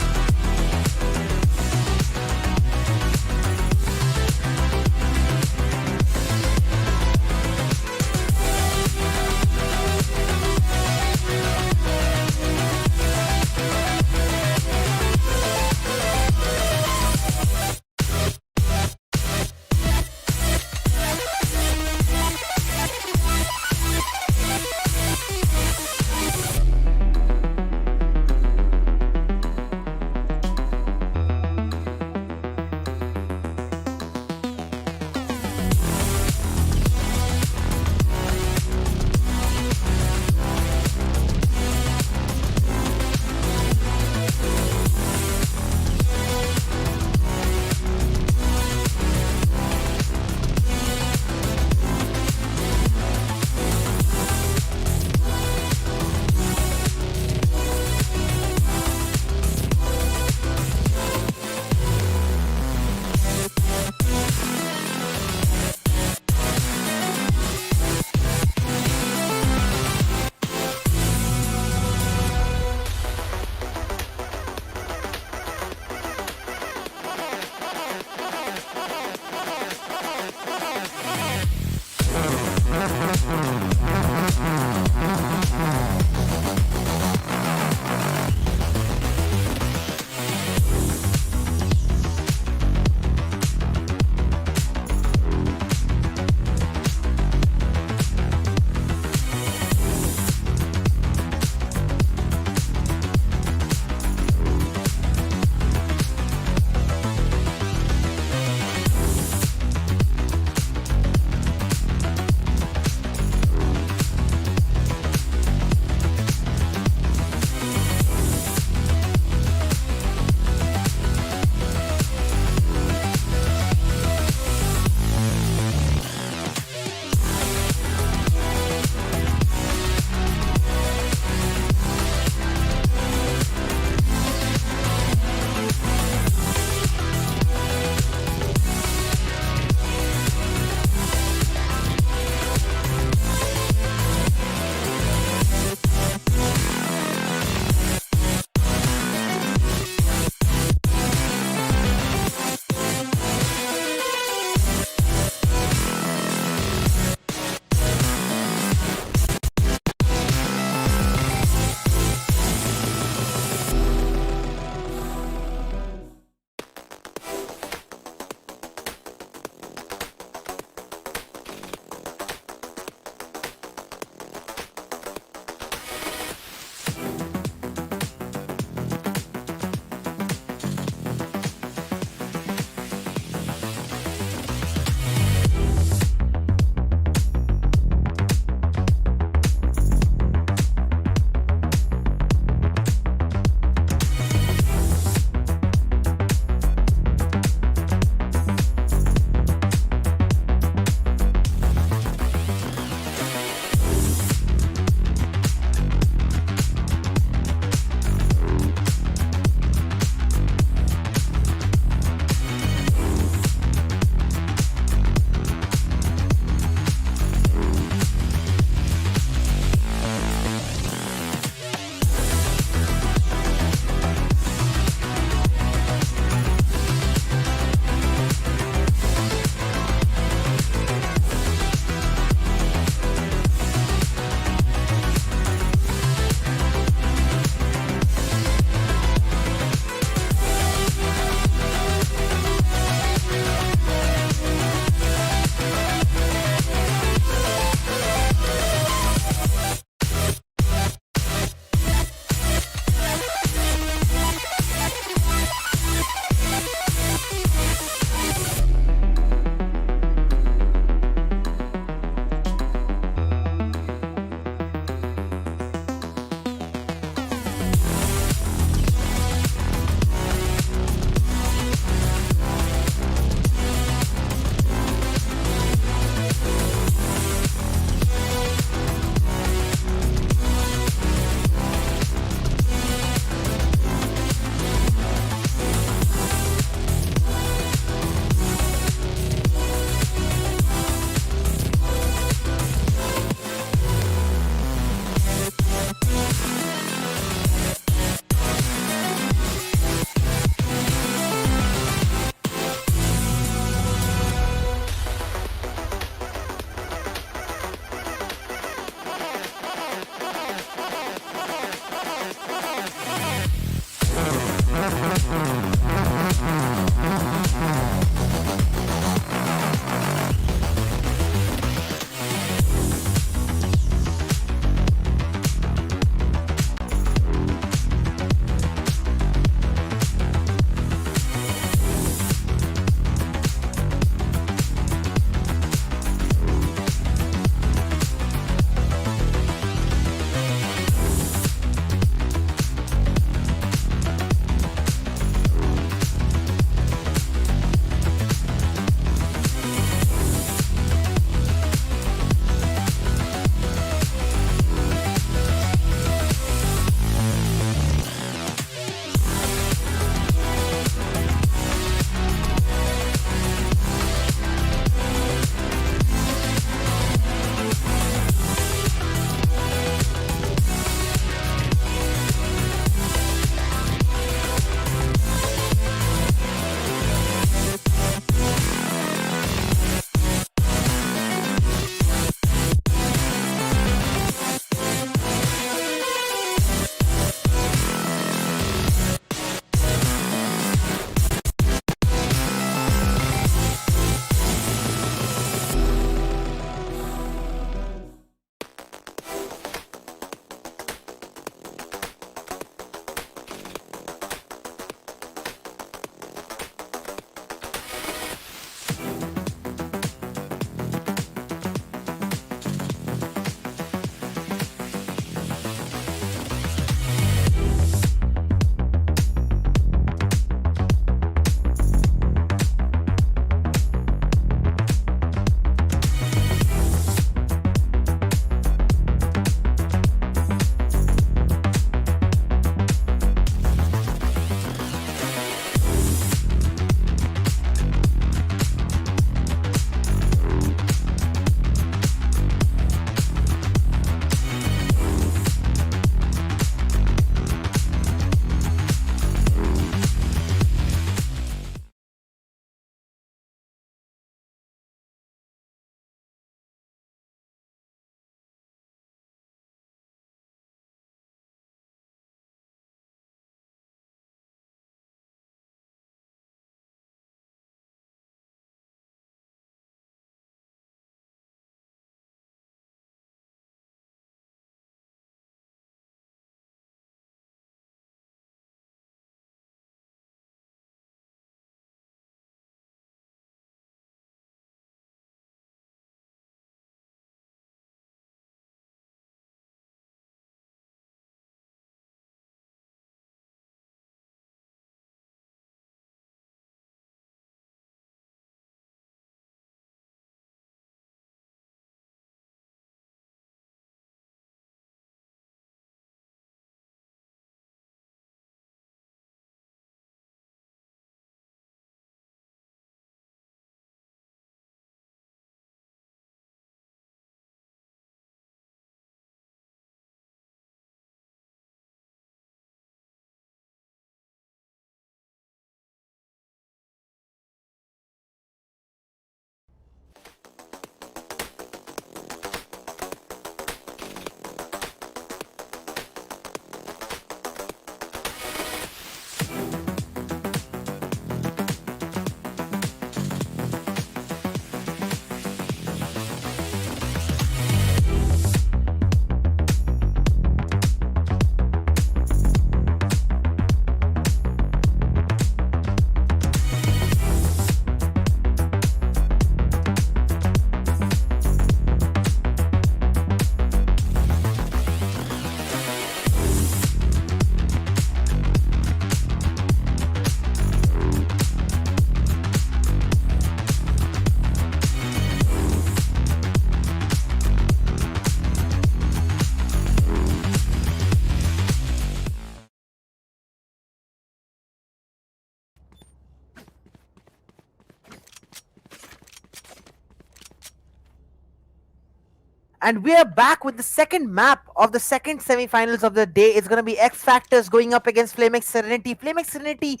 And we are back with the second map of the second semi-finals of the day. It's gonna be XFactors going up against FlameXSerenity. FlameXSerenity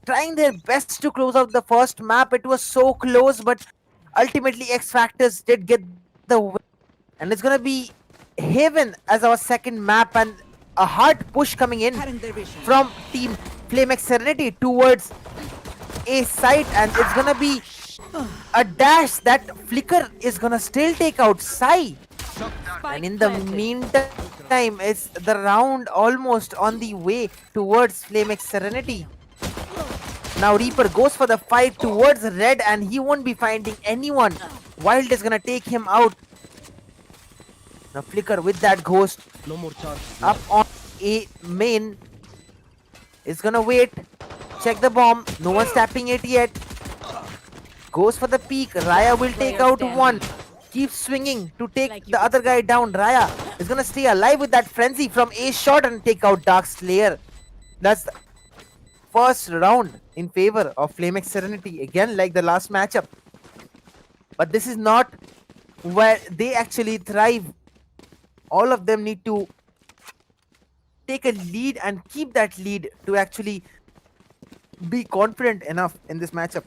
trying their best to close out the first map. It was so close, but ultimately XFactors did get the win. And it's gonna be Haven as our second map, and a hard push coming in from team FlameXSerenity towards a site, and it's gonna be a dash that Flicker is gonna still take out Sai. And in the meantime, it's the round almost on the way towards FlameXSerenity. Now Reaper goes for the fight towards Red, and he won't be finding anyone. Wild is gonna take him out. Now Flicker with that ghost up on a main is gonna wait. Check the bomb. No one's tapping it yet. Goes for the peak. Raya will take out one. Keeps swinging to take the other guy down. Raya is gonna stay alive with that frenzy from a shot and take out Dark Slayer. That's the first round in favor of FlameXSerenity, again like the last matchup. But this is not where they actually thrive. All of them need to take a lead and keep that lead to actually be confident enough in this matchup.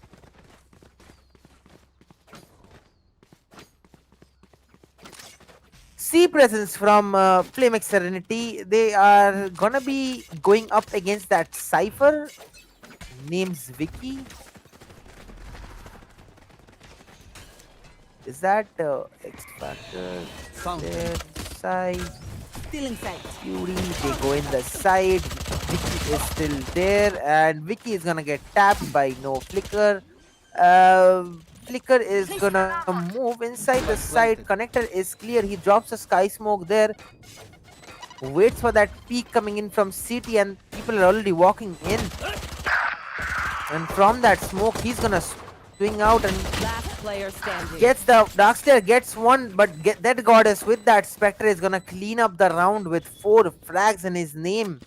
C presence from FlameXSerenity. They are gonna be going up against that Cypher. Name's Vicky. Is that XFactors? There, side. Still inside. Fury, they go in the side. Vicky is still there, and Vicky is gonna get tapped by no Flicker. Flicker is gonna move inside the side. Connector is clear. He drops a sky smoke there. Waits for that peak coming in from CT, and people are already walking in. And from that smoke, he's gonna swing out and Last player standing. gets the Darkslayer, gets one, but that Goddess with that Spectre is gonna clean up the round with 4 frags in his name.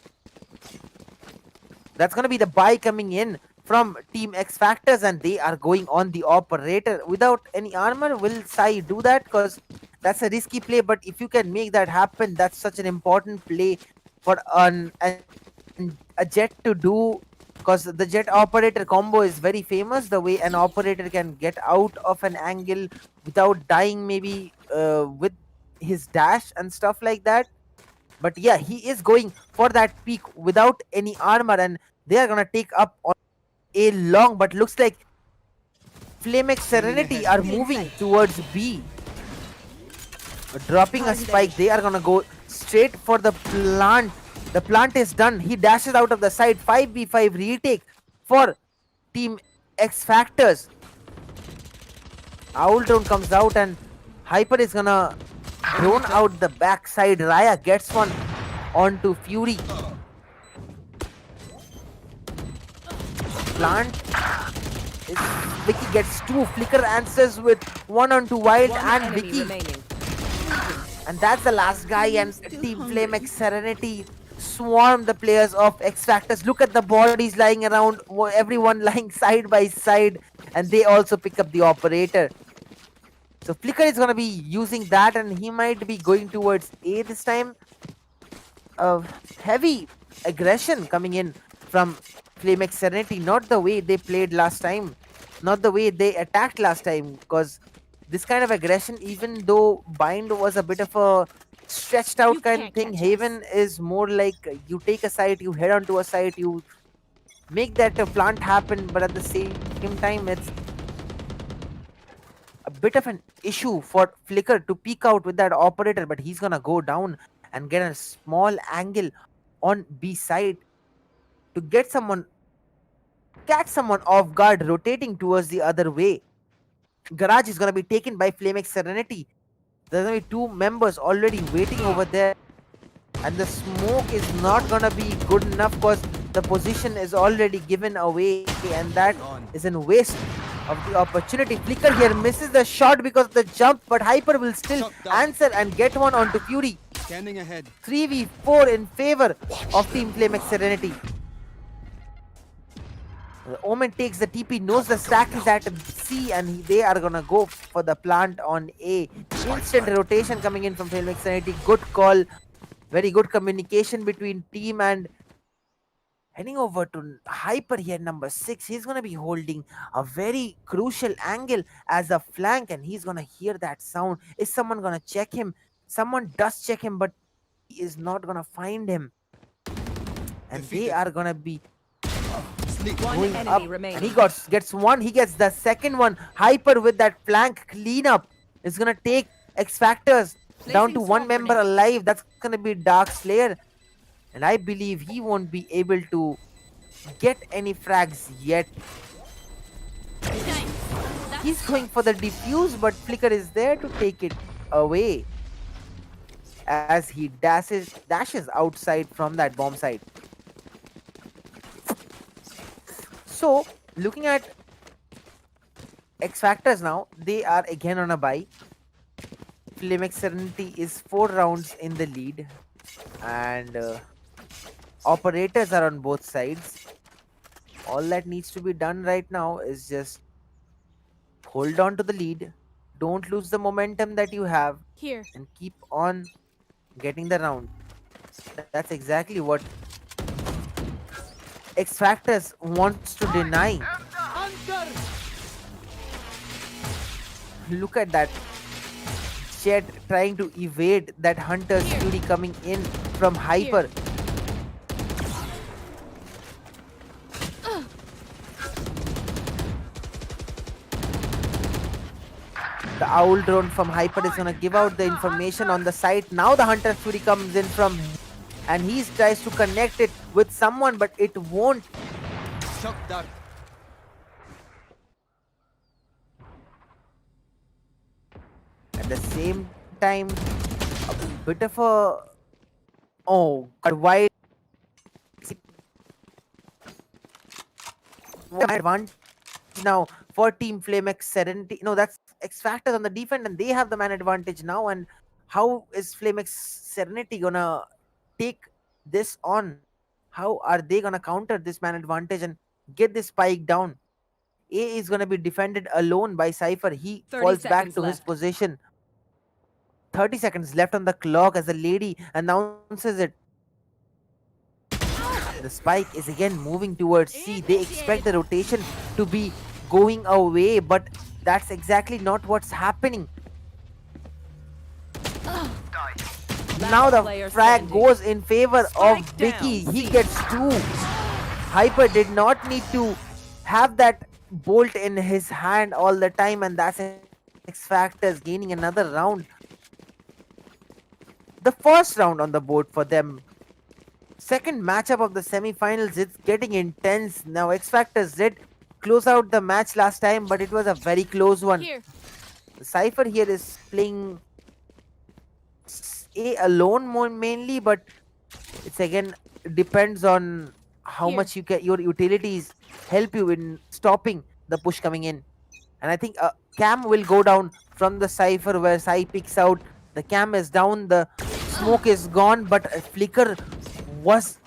That's gonna be the buy coming in from Team XFactors, and they are going on the operator without any armor. Will Sai do that? Because that's a risky play, but if you can make that happen, that's such an important play for a Jet to do, because the Jet operator combo is very famous. The way an operator can get out of an angle without dying, maybe with his dash and stuff like that. But yeah, he is going for that peak without any armor, and they are gonna take up on a long, but looks like FlameXSerenity are moving towards B. Dropping a spike, they are gonna go straight for the plant. The plant is done. He dashes out of the side. 5v5 retake for Team XFactors. Owltown comes out, and Hyper is gonna drone out the backside. Raya gets one onto Fury. Plant is Vicky gets 2. Flicker answers with 1 onto Wild and Vicky. Remaining. And that's the last guy, and Team FlameXSerenity swarm the players of XFactors. Look at the bodies lying around, everyone lying side by side, and they also pick up the operator. So Flicker is going to be using that, and he might be going towards A this time. Heavy aggression coming in from FlameXSerenity, not the way they played last time, not the way they attacked last time, because this kind of aggression, even though Bind was a bit of a stretched out kind of thing, Haven is more like you take a site, you head onto a site, you make that plant happen, but at the same time it's a bit of an issue for Flicker to peek out with that operator, but he's gonna go down and get a small angle on B side to get someone, catch someone off guard, rotating towards the other way. Garage is gonna be taken by FlameXSerenity. There's gonna be 2 members already waiting over there, and the smoke is not gonna be good enough because the position is already given away, and that is a waste of the opportunity. Flicker here misses the shot because of the jump, but Hyper will still answer and get one onto Fury. Scanning ahead. 3v4 in favor of Team FlameXSerenity. The Omen takes the TP, knows the stack is at C, and they are gonna go for the plant on A. Instant rotation coming in from FlameXSerenity. Good call. Very good communication between team, and heading over to Hyper here, number 6. He's gonna be holding a very crucial angle as a flank, and he's gonna hear that sound. Is someone gonna check him? Someone does check him, but he is not gonna find him. And they are gonna be One going enemy up, and remaining. he gets one. He gets the second one. Hyper with that flank cleanup is gonna take XFactors down to Placing one swamp member grenade. alive. That's gonna be Dark Slayer, and I believe he won't be able to get any frags yet. He's going for the defuse, but Flicker is there to take it away as he dashes outside from that bomb site. So, looking at XFactors now, they are again on a bye. FlameXSerenity is 4 rounds in the lead, and operators are on both sides. All that needs to be done right now is just hold on to the lead, don't lose the momentum that you have, Here. and keep on getting the round. That's exactly what XFactors wants to deny. Look at that. Jet trying to evade that Hunter's Fury coming in from Hyper. The Owl drone from Hyper is gonna give out the information on the site. Now the Hunter's Fury comes in from, and he tries to connect it with someone, but it won't. Shock dart. At the same time, a bit of a, oh god, why advantage now for Team FlameXSerenity? No, that's XFactors on the defense, and they have the man advantage now. And how is FlameXSerenity gonna take this on? How are they gonna counter this man advantage and get this spike down? A is gonna be defended alone by Cypher. He 30 falls back seconds to his left. position. 30 seconds left on the clock as the lady announces it. The spike is again moving towards C. They expect the rotation to be going away, but that's exactly not what's happening. Now the player frag standing. goes in favor of Spike Vicky. down, He C. gets 2. Hyper did not need to have that bolt in his hand all the time, and that's XFactors gaining another round. The first round on the board for them. Second matchup of the semi-finals. It's getting intense now. XFactors did close out the match last time, but it was a very close one. Here. Cypher here is playing A alone more mainly, but it's again depends on how Here. much your utilities help you in stopping the push coming in. And I think Cam will go down from the Cypher where Cy picks out. The Cam is down, the smoke is gone, but Flicker was.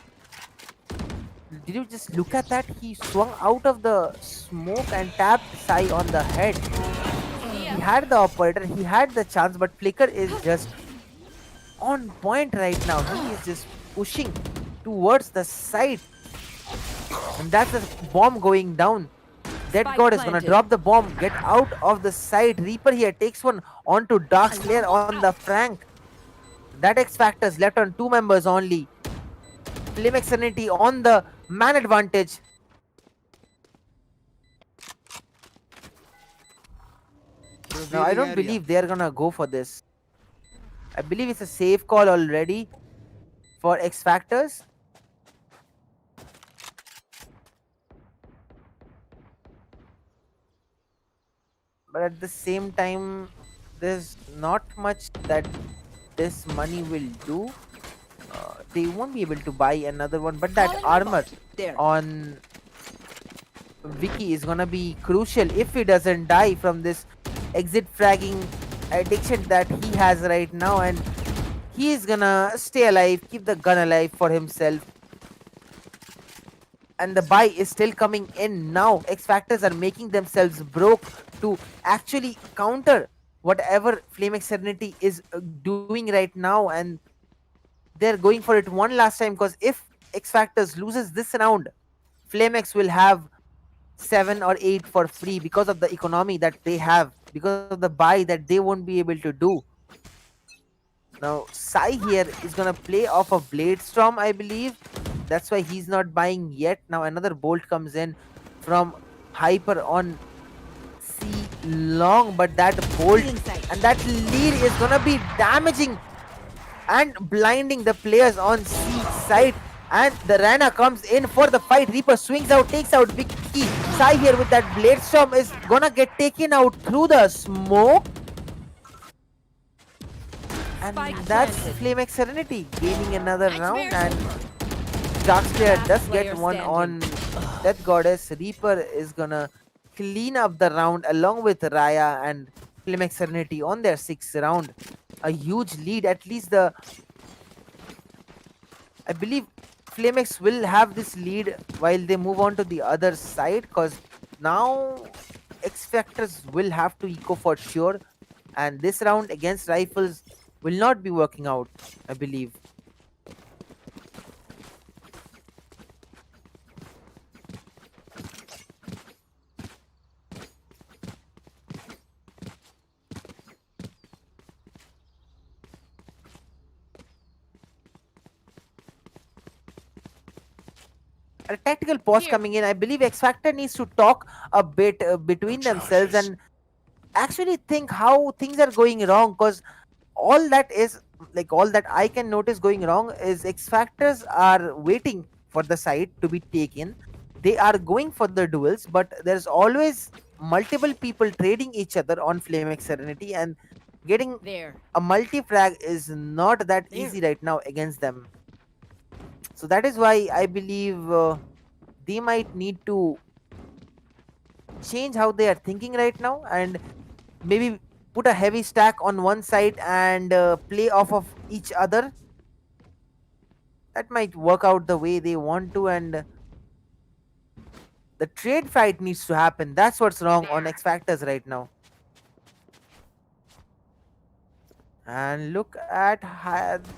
Did you just look at that? He swung out of the smoke and tapped Cy on the head. He had the operator, he had the chance, but Flicker is just on point right now. He is just pushing towards the side. And that's a bomb going down. Dead Spike God is gonna planted. drop the bomb, get out of the side. Reaper here takes one onto Dark Slayer on the flank. That XFactors left on 2 members only. FlameXSerenity on the man advantage. Now I don't believe they're gonna go for this. I believe it's a safe call already for XFactors. But at the same time, there's not much that this money will do. They won't be able to buy another one, but that armor There. on Vicky is gonna be crucial if he doesn't die from this exit fragging addiction that he has right now, and he is gonna stay alive, keep the gun alive for himself. and the buy is still coming in now. XFactors are making themselves broke to actually counter whatever FlameXSerenity is doing right now, and they're going for it one last time, because if XFactors loses this round, FlameX will have 7 or 8 for free because of the economy that they have, because of the buy that they won't be able to do. Now, Sai here is gonna play off a Blade Storm, I believe. That's why he's not buying yet. Now another bolt comes in from Hyper on C long, but that bolt Stealing sight. and that lead is gonna be damaging and blinding the players on C side. And the Rana comes in for the fight. Reaper swings out, takes out Big Key. Sai here with that Blade Storm is gonna get taken out through the smoke. And Spike that's planted. FlameXSerenity gaining another round, and Experiment. Darkslayer Last does player get one on standing. Death Goddess. Reaper is gonna clean up the round along with Raya and FlameXSerenity on their 6th round. A huge lead, at least I believe FlameX will have this lead while they move on to the other side, because now XFactors will have to eco for sure, and this round against rifles will not be working out, I believe. A tactical pause Here. coming in. I believe X Factor needs to talk a bit between themselves and actually think how things are going wrong, because all that is all that I can notice going wrong is X Factors are waiting for the site to be taken. They are going for the duels, but there's always multiple people trading each other on FlameXSerenity, and getting There. a multi frag is not that easy right now against them. So that is why I believe they might need to change how they are thinking right now, and maybe put a heavy stack on one side and play off of each other. That might work out the way they want to, and the trade fight needs to happen. That's what's wrong on There. X Factors right now. And look at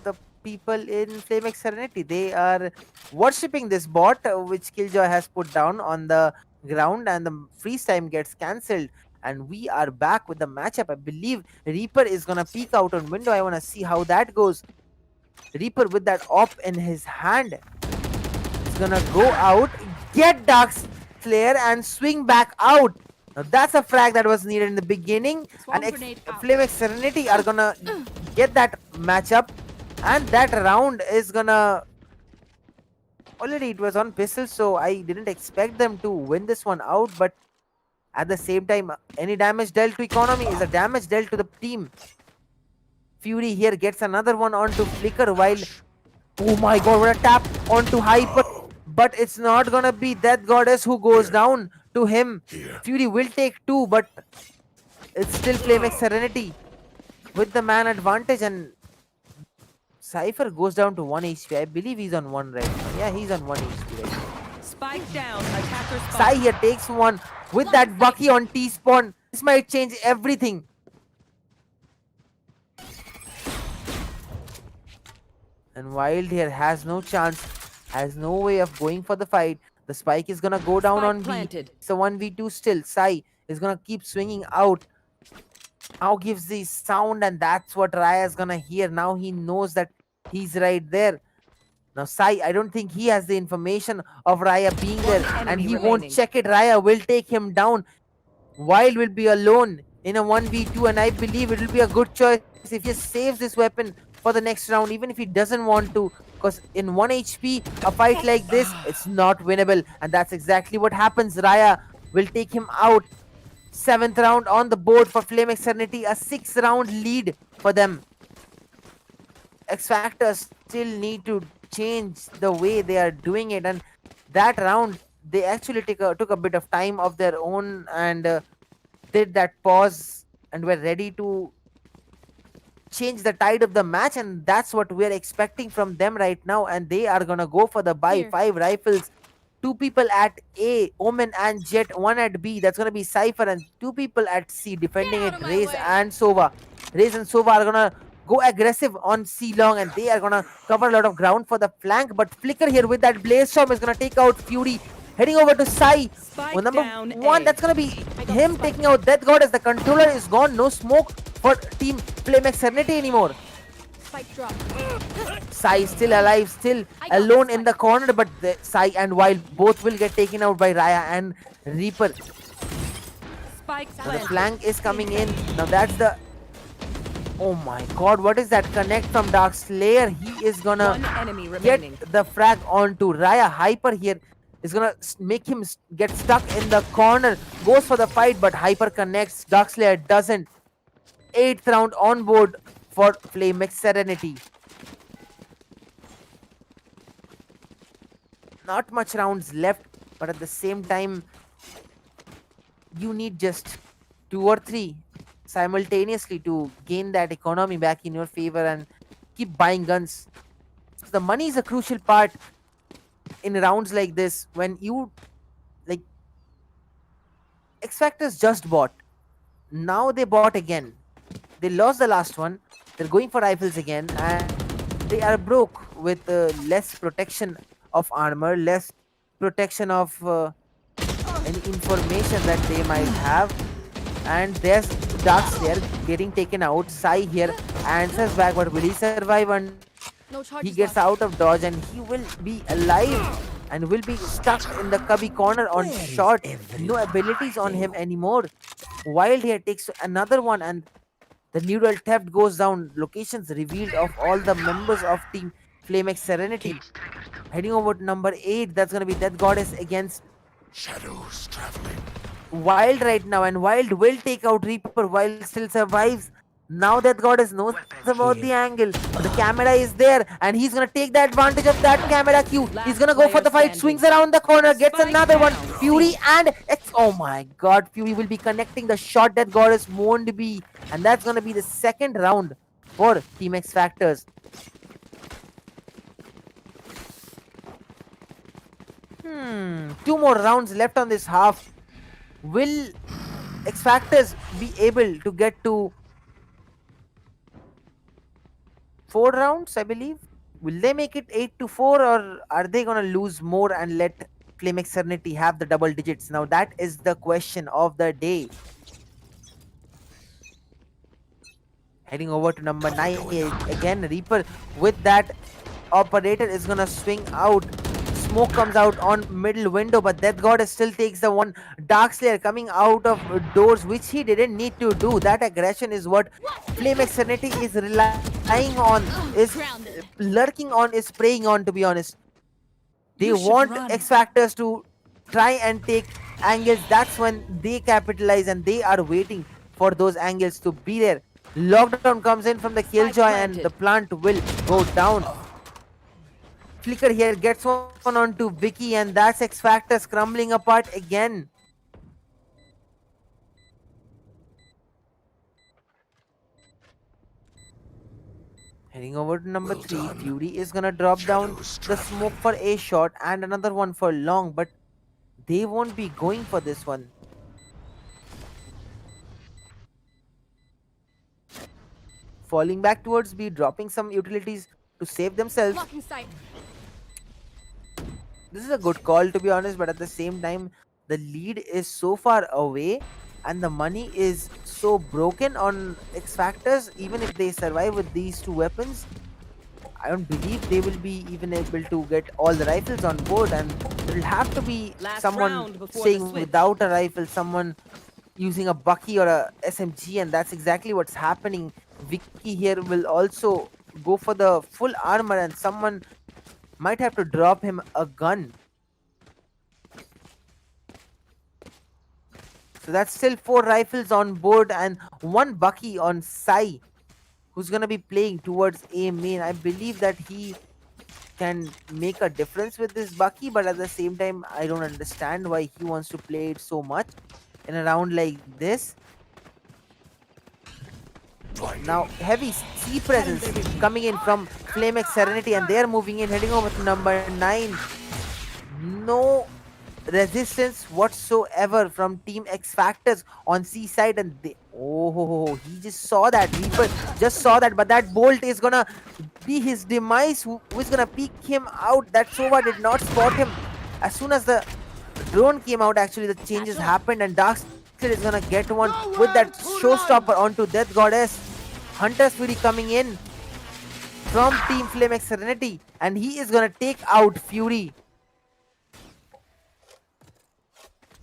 the people in FlameXSerenity. They are worshipping this bot, which Killjoy has put down on the ground, and the freeze time gets cancelled. And we are back with the matchup. I believe Reaper is gonna peek out on window. I wanna see how that goes. Reaper with that op in his hand is gonna go out, get Dark Slayer, and swing back out. Now that's a frag that was needed in the beginning, Swarm and grenade out. FlameXSerenity are gonna get that matchup, and that round is gonna. Already it was on pistol, so I didn't expect them to win this one out, but at the same time, any damage dealt to economy is a damage dealt to the team. Fury here gets another one onto Flicker, while oh my god, what a tap onto Hyper, but it's not gonna be Death Goddess who goes down to him. Fury will take 2, but it's still FlameXSerenity with the man advantage, and Cypher goes down to 1 HP. I believe he's on 1 right now. Yeah, he's on 1 HP right now. Spike down. Attacker Sai spike. here takes one with that Bucky on T-spawn. This might change everything. And Wild here has no chance, has no way of going for the fight. The spike is gonna go down Spike on B. planted. It's a 1v2 still. Sai is gonna keep swinging out. Now gives the sound, and that's what Raya's gonna hear. Now he knows that he's right there. Now Sai, I don't think he has the information of Raya being there, and enemy he won't remaining. check it. Raya will take him down. Wild will be alone in a 1v2, and I believe it will be a good choice if he saves this weapon for the next round, even if he doesn't want to, because in 1 HP, a fight like this, it's not winnable, and that's exactly what happens. Raya will take him out. 7th round on the board for FlameXSerenity, a 6th round lead for them. X Factors still need to change the way they are doing it, and that round they actually took a bit of time of their own, and did that pause and were ready to change the tide of the match, and that's what we're expecting from them right now. And they are gonna go for the buy. Here. 5 rifles Two people at A, Omen and Jet. One at B, that's gonna be Cypher, and two people at C defending it, Raze and Sova. Raze and Sova are gonna go aggressive on C long, and they are gonna cover a lot of ground for the flank. But Flicker here with that Blaze Storm is gonna take out Fury. Heading over to Sai. Spike Number down one, A. that's gonna be him taking out Death God as the controller is gone. No smoke for Team FlameXSerenity anymore. Spike drop. Sai still alive, still alone in the corner, but Sai and Wild both will get taken out by Raya and Reaper. Spike Now the planted. flank is coming in. Now that's the... Oh my god, what is that connect from Dark Slayer? He is gonna One enemy get remaining. the frag onto Raya. Hyper here is gonna make him get stuck in the corner. Goes for the fight, but Hyper connects. Dark Slayer doesn't. 8th round on board for FlameXSerenity. Not much rounds left, but at the same time, you need just 2 or 3 simultaneously to gain that economy back in your favor and keep buying guns. So the money is a crucial part in rounds like this when you like XFactors just bought. Now they bought again. They lost the last one. They're going for rifles again, and they are broke with less protection of armor, less protection of any information that they might have. And there's Dark Slayer getting taken out. Sai here answers back, but will he survive? And No charges he gets left. out of dodge, and he will be alive and will be stuck in the cubby corner on shot. No abilities on him anymore. Wild here takes another one, and the neural theft goes down. Locations revealed of all the members of Team FlameXSerenity. Heading over to number 8, that's gonna be Death Goddess against Shadows traveling. Wild right now, and Wild will take out Reaper. Wild still survives. Now Death Goddess knows about the angle. But the camera is there, and he's gonna take the advantage of that camera cue. He's gonna go for the fight, swings around the corner, gets Spike another one. down. Fury and oh my god, Fury will be connecting the shot Death Goddess won't be. And that's gonna be the second round for Team XFactors. Two more rounds left on this half. Will XFactors be able to get to 4 rounds, I believe? Will they make it 8-4, or are they gonna lose more and let FlameXSerenity have the double digits? Now that is the question of the day. Heading over to number 9 again, Reaper with that operator is gonna swing out. Smoke comes out on middle window, but Death Goddess still takes the one. Dark Slayer coming out of doors, which he didn't need to do. That aggression is what FlameXSerenity is relying on, is lurking on, is preying on, to be honest. They You should want run. XFactors to try and take angles. That's when they capitalize, and they are waiting for those angles to be there. Lockdown comes in from the Killjoy, and planted. the plant will go down. Flicker here gets one onto Vicky, and that's XFactors crumbling apart again. Heading over to number 3, Fury is gonna drop down the smoke for a shot and another one for long, but they won't be going for this one. Falling back towards B, dropping some utilities to save themselves. Blocking sight. This is a good call, to be honest, but at the same time, the lead is so far away and the money is so broken on XFactors. Even if they survive with these 2 weapons, I don't believe they will be even able to get all the rifles on board, and there will have to be Last someone round before the staying switch. without a rifle, someone using a Bucky or a SMG, and that's exactly what's happening. Vicky here will also go for the full armor, and someone might have to drop him a gun. So that's still 4 rifles on board and 1 Bucky on Sai, who's gonna be playing towards A main. I believe that he can make a difference with this Bucky, but at the same time, I don't understand why he wants to play it so much in a round like this. Now, heavy C presence coming in from FlameXSerenity, and they're moving in, heading over to number 9. No resistance whatsoever from Team XFactors on C side, and they, oh, he just saw that. Reaper just saw that, but that bolt is gonna be his demise. Who is gonna peek him out? That Sova did not spot him. As soon as the drone came out, actually the changes happened, and Darkseid is gonna get one with that showstopper onto Death Goddess. Hunter's Fury coming in from Team FlameXSerenity, and he is gonna take out Fury.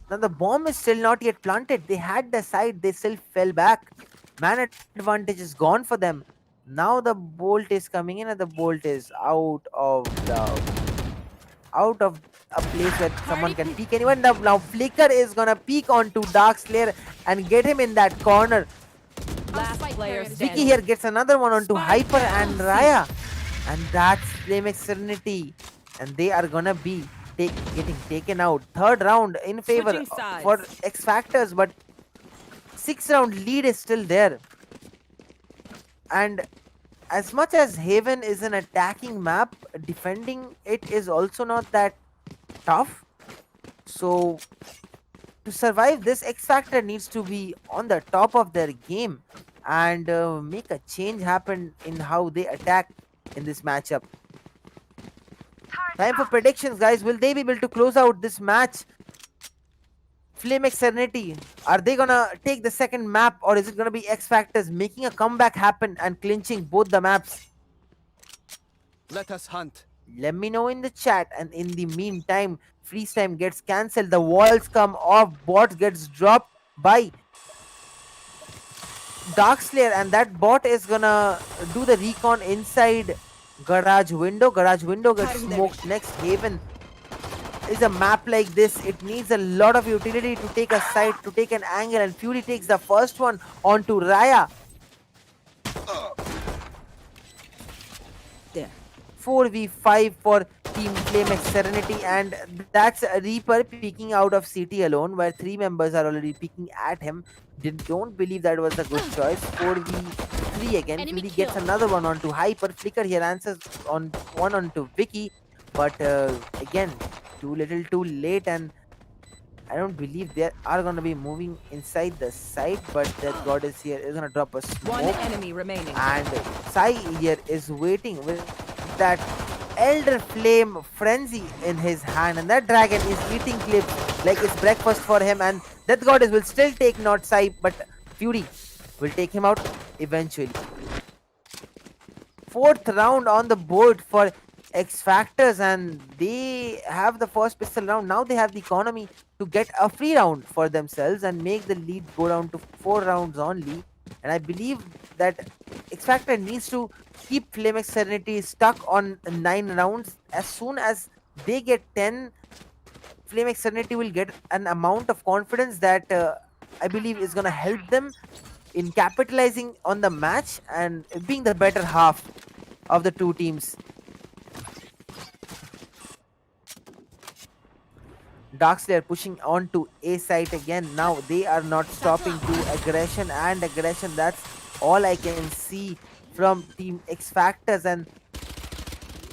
Now the bomb is still not yet planted. They had the side, they still fell back. Man advantage is gone for them. Now the bolt is coming in, and the bolt is out of a place where someone can peek anyone. Now Flicker is gonna peek onto Darkslayer and get him in that corner. Last player Vicky standing. Vicky here gets another one onto Spike Hyper down. and Raya. And that's FlameXSerenity. And they are gonna be getting taken out. Third round in favor Switching sides. for XFactors, but 6 round lead is still there. And as much as Haven is an attacking map, defending it is also not that tough. So to survive this, XFactor needs to be on the top of their game and make a change happen in how they attack in this matchup. Time for predictions, guys. Will they be able to close out this match? FlameXSerenity, are they gonna take the second map, or is it gonna be XFactors making a comeback happen and clinching both the maps? Let us hunt. Let me know in the chat, and in the meantime, freeze time gets cancelled, the walls come off, bot gets dropped by Darkslayer, and that bot is gonna do the recon inside garage window. Garage window gets smoked. Next, Haven is a map like this. It needs a lot of utility to take a side, to take an angle, and Fury takes the first one onto Raya. There. 4v5 for Team FlameXSerenity, and that's a Reaper peeking out of CT alone, where 3 members are already peeking at him. Don't believe that was a good choice. 4v3 again. Enemy Fury gets kill. another one onto Hyper. Flicker here answers on one onto Vicky, but again, too little too late, and I don't believe they are gonna be moving inside the site, but that Goddess here is gonna drop a One smoke. enemy remaining. And Sai here is waiting with that Elder Flame Frenzy in his hand, and that dragon is eating clips like it's breakfast for him, and Death Goddess will still take not Sai, but Fury will take him out eventually. 4th round on the board for XFactors, and they have the first pistol round. Now they have the economy to get a free round for themselves and make the lead go down to 4 rounds only. And I believe that XFactor needs to keep FlameXSerenity stuck on 9 rounds. As soon as they get 10, FlameXSerenity will get an amount of confidence that I believe is going to help them in capitalizing on the match and being the better half of the two teams. Darkslayer pushing on to A site again. Now they are not stopping to aggression and aggression. That's all I can see from Team XFactors, and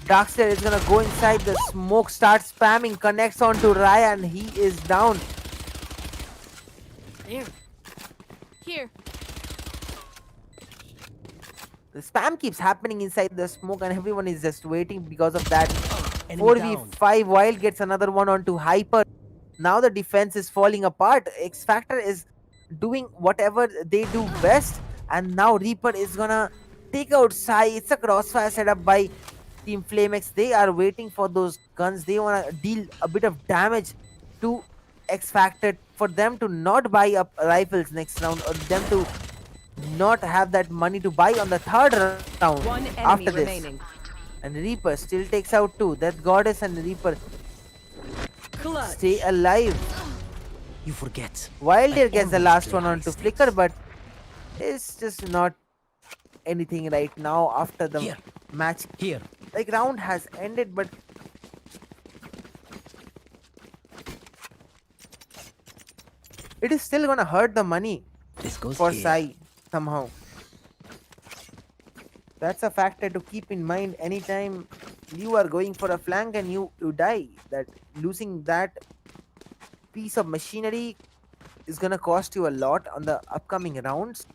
Darkslayer is gonna go inside the smoke, start spamming, connects on to Raya, and he is down. Here. The spam keeps happening inside the smoke, and everyone is just waiting because of that. 4v5, Wild gets another one onto Hyper. Now the defense is falling apart. XFactor is doing whatever they do best, and now Reaper is gonna take out Sai. It's a crossfire set up by Team FlameX. They are waiting for those guns. They wanna deal a bit of damage to XFactor for them to not buy up rifles next round, or them to not have that money to buy on the 3rd round One enemy after this. remaining. And Reaper still takes out 2. That Goddess and Reaper Clutch. stay alive. You forget. Wilder gets the last one onto Flicker, but it's just not anything right now after the Here. match. Here. Like, round has ended, but it is still gonna hurt the money This goes for here. Sai somehow. That's a factor to keep in mind anytime You are going for a flank and you die. That losing that piece of machinery is gonna cost you a lot on the upcoming rounds.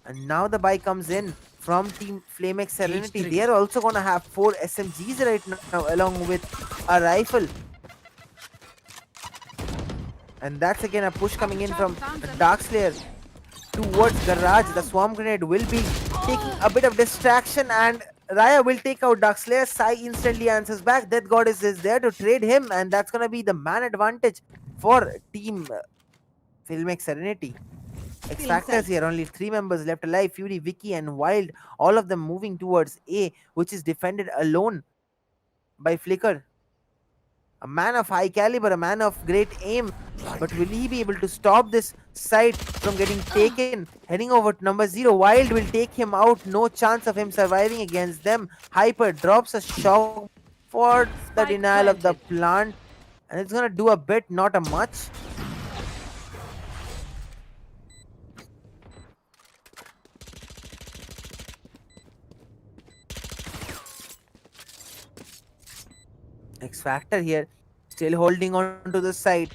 And now the buy comes in from Team FlameX Serenity. They are also gonna have 4 SMGs right now along with a rifle. And that's again a push coming in from Darkslayer towards Garage. The swarm grenade will be taking a bit of distraction, and Raya will take out Darkslayer. Sai instantly answers back. Death Goddess is there to trade him, and that's gonna be the man advantage for Team FlameX Serenity. XFactors here, only 3 members left alive. Fury, Vicky, and Wild, all of them moving towards A, which is defended alone by Flicker. A man of high caliber, a man of great aim. But will he be able to stop this site from getting taken? Heading over to number 0. Wild will take him out. No chance of him surviving against them. Hyper drops a shock for the denial of the plant. And it's going to do a bit, not a much. XFactor here still holding on to the side.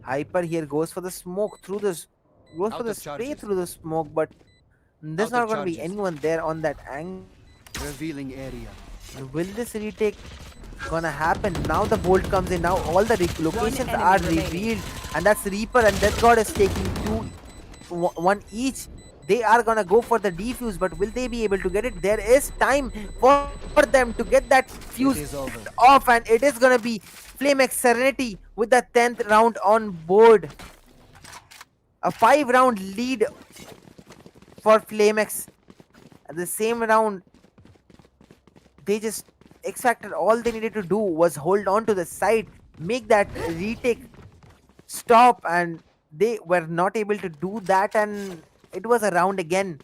Hyper here goes for the smoke through this, goes for the spray through the smoke, but there's not going to be anyone there on that angle. Revealing area. Will this retake gonna happen? Now the bolt comes in. Now all the locations are revealed, and that's Reaper and Death God is taking 1 each. They are gonna go for the defuse, but will they be able to get it? There is time for them to get that fuse off, and it is gonna be FlameX Serenity with the 10th round on board. A 5-round lead for FlameX. At the same round, they just XFactor, all they needed to do was hold on to the side, make that retake stop, and they were not able to do that, and it was a round again.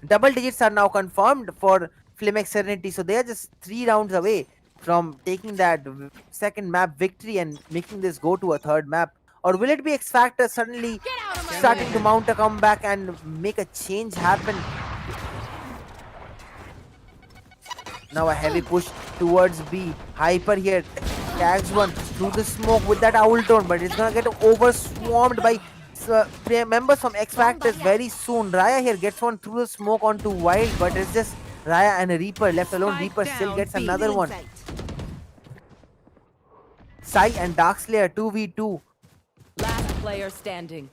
Double digits are now confirmed for FlameX Serenity, so they are just 3 rounds away from taking that second map victory and making this go to a third map. Or will it be XFactor suddenly starting to mount a comeback and make a change happen? Now a heavy push towards B. Hyper here tags one through the smoke with that owl tone, but it's gonna get over swarmed by members from XFactors very soon. Raya here gets one through the smoke onto Wild, but it's just Raya and a Reaper left alone. Reaper still gets another one. Sai and Darkslayer 2v2. Last player standing.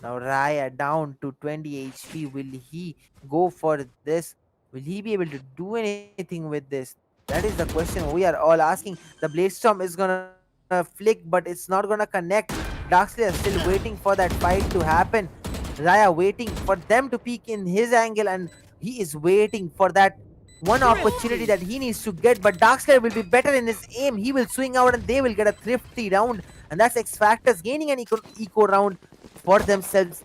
Now Raya down to 20 HP. Will he go for this? Will he be able to do anything with this? That is the question we are all asking. The Blade Storm is gonna flick, but it's not gonna connect. Darkslayer still waiting for that fight to happen. Raya waiting for them to peek in his angle, and he is waiting for that one opportunity that he needs to get. But Darkslayer will be better in his aim. He will swing out and they will get a thrifty round. And that's XFactors gaining an eco round for themselves.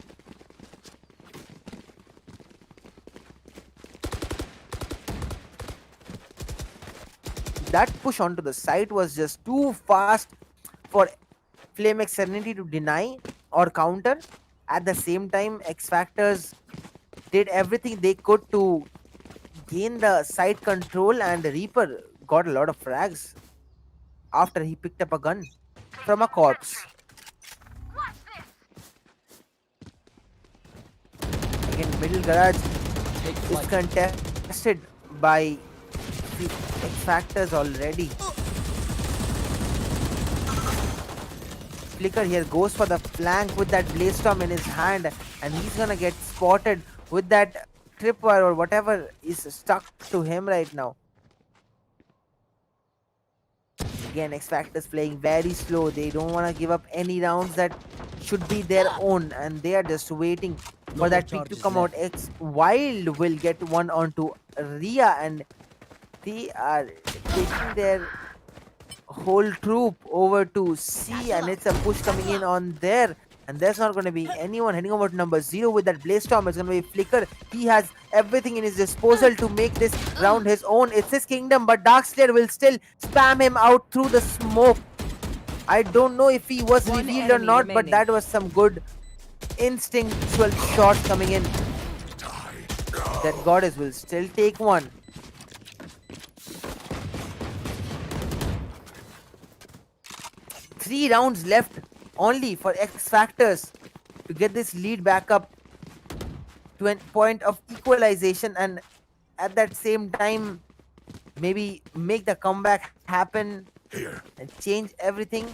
That push onto the site was just too fast for FlameX Serenity to deny or counter. At the same time, XFactors did everything they could to gain the site control, and Reaper got a lot of frags after he picked up a gun from a corpse. Again, middle garage is contested by XFactors already. Flicker here goes for the flank with that Blaze Storm in his hand, and he's gonna get spotted with that tripwire or whatever is stuck to him right now. Again, XFactors playing very slow. They don't want to give up any rounds that should be their own, and they are just waiting for that pick to come out. Wild will get one onto Rhea, and they are taking their whole troop over to C, and it's a push coming in on there. And there's not going to be anyone heading over to number 0 with that Blaze Storm. It's going to be Flicker. He has everything in his disposal to make this round his own. It's his kingdom, but Darkslayer will still spam him out through the smoke. I don't know if he was revealed or not, but that was some good instinctual shots coming in. That Goddess will still take one. 3 rounds left only for XFactors to get this lead back up to a point of equalization, and at that same time maybe make the comeback happen Here. and change everything.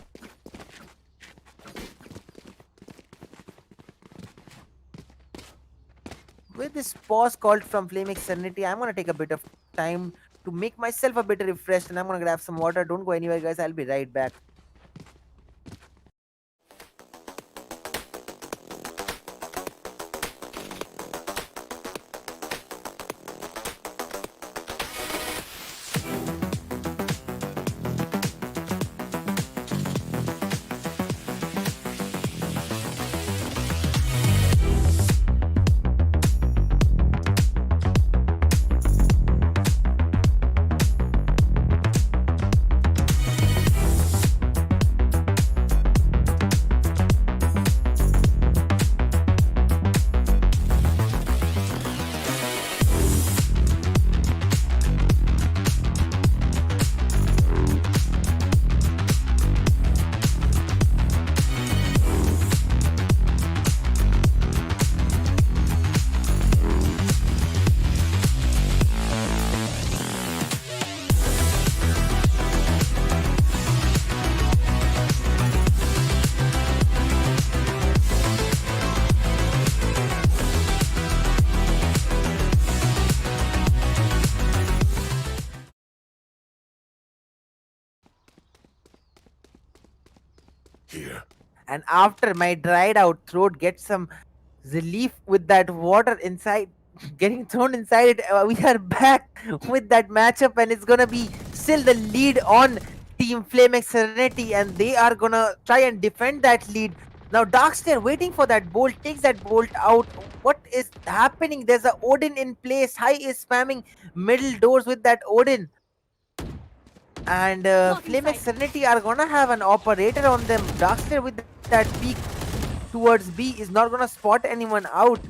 With this pause called from FlameXSerenity, I'm gonna take a bit of time to make myself a bit refreshed, and I'm gonna grab some water. Don't go anywhere, guys. I'll be right back. Here. And after my dried out throat gets some relief with that water inside getting thrown inside it, we are back with that matchup, and it's gonna be still the lead on Team FlameXSerenity, and they are gonna try and defend that lead. Now Darkslayer waiting for that bolt, takes that bolt out. What is happening? There's a Odin in place. High is spamming middle doors with that Odin, and FlameXSerenity are gonna have an operator on them. Darkslayer with that peek towards B is not gonna spot anyone out.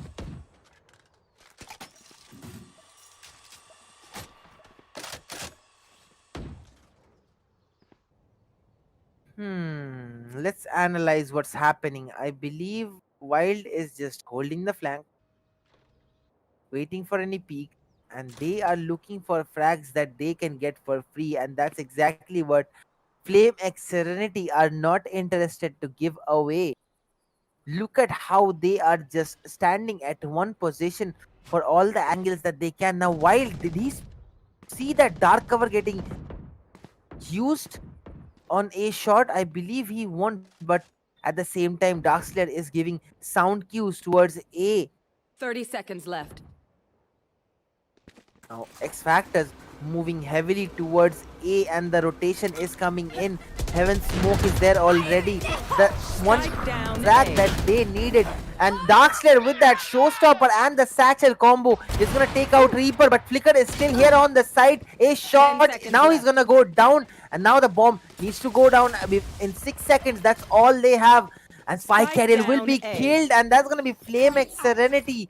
Let's analyze what's happening. I believe Wild is just holding the flank, waiting for any peek, and they are looking for frags that they can get for free, and that's exactly what FlameXSerenity are not interested to give away. Look at how they are just standing at one position for all the angles that they can. Now, Wild, did he see that dark cover getting used on a shot? I believe he won't, but at the same time, Darkslayer is giving sound cues towards A. 30 seconds left. Now, XFactors moving heavily towards A, and the rotation is coming in. Heaven Smoke is there already. The one Strike down frag A. that they needed. And Darkslayer with that showstopper and the satchel combo is going to take out Reaper, but Flicker is still here on the side. A shot. seconds Now he's left. going to go down, and now the bomb needs to go down in 6 seconds. That's all they have. And Spike Strike Carrier will down be A. killed, and that's going to be FlameXSerenity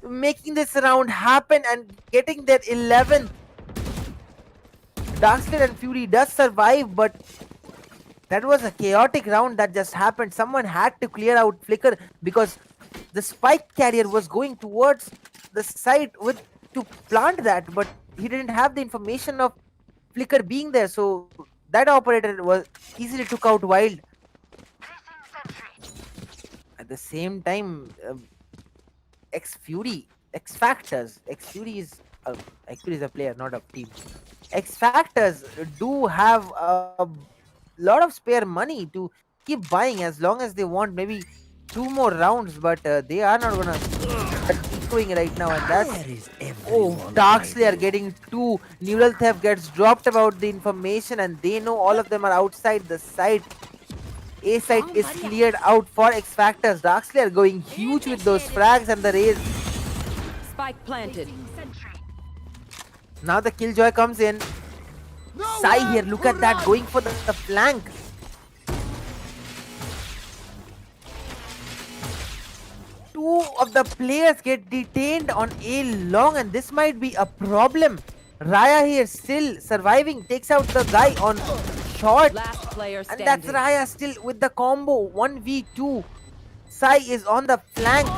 making this round happen and getting their 11th. Darkslayer and Fury does survive, but that was a chaotic round that just happened. Someone had to clear out Flicker because the Spike Carrier was going towards the site with to plant that, but he didn't have the information of Flicker being there, so that operator was easily took out Wild. At the same time, XFactors is a player, not a team. XFactors do have a lot of spare money to keep buying as long as they want, maybe 2 more rounds, but they are not gonna start echoing right now, and that's Where is oh, everyone? Darkslayer getting 2. Neural Theft gets dropped about the information, and they know all of them are outside the site. A site is cleared out for XFactors. Darkslayer going huge with those frags and the raise. Spike planted. Now the Killjoy comes in. Sai here, look at that, going for the flank. Two of the players get detained on A long, and this might be a problem. Raya here still surviving, takes out the guy on shot. Last player And standing. that's Raya still with the combo. 1v2. Sai is on the flank.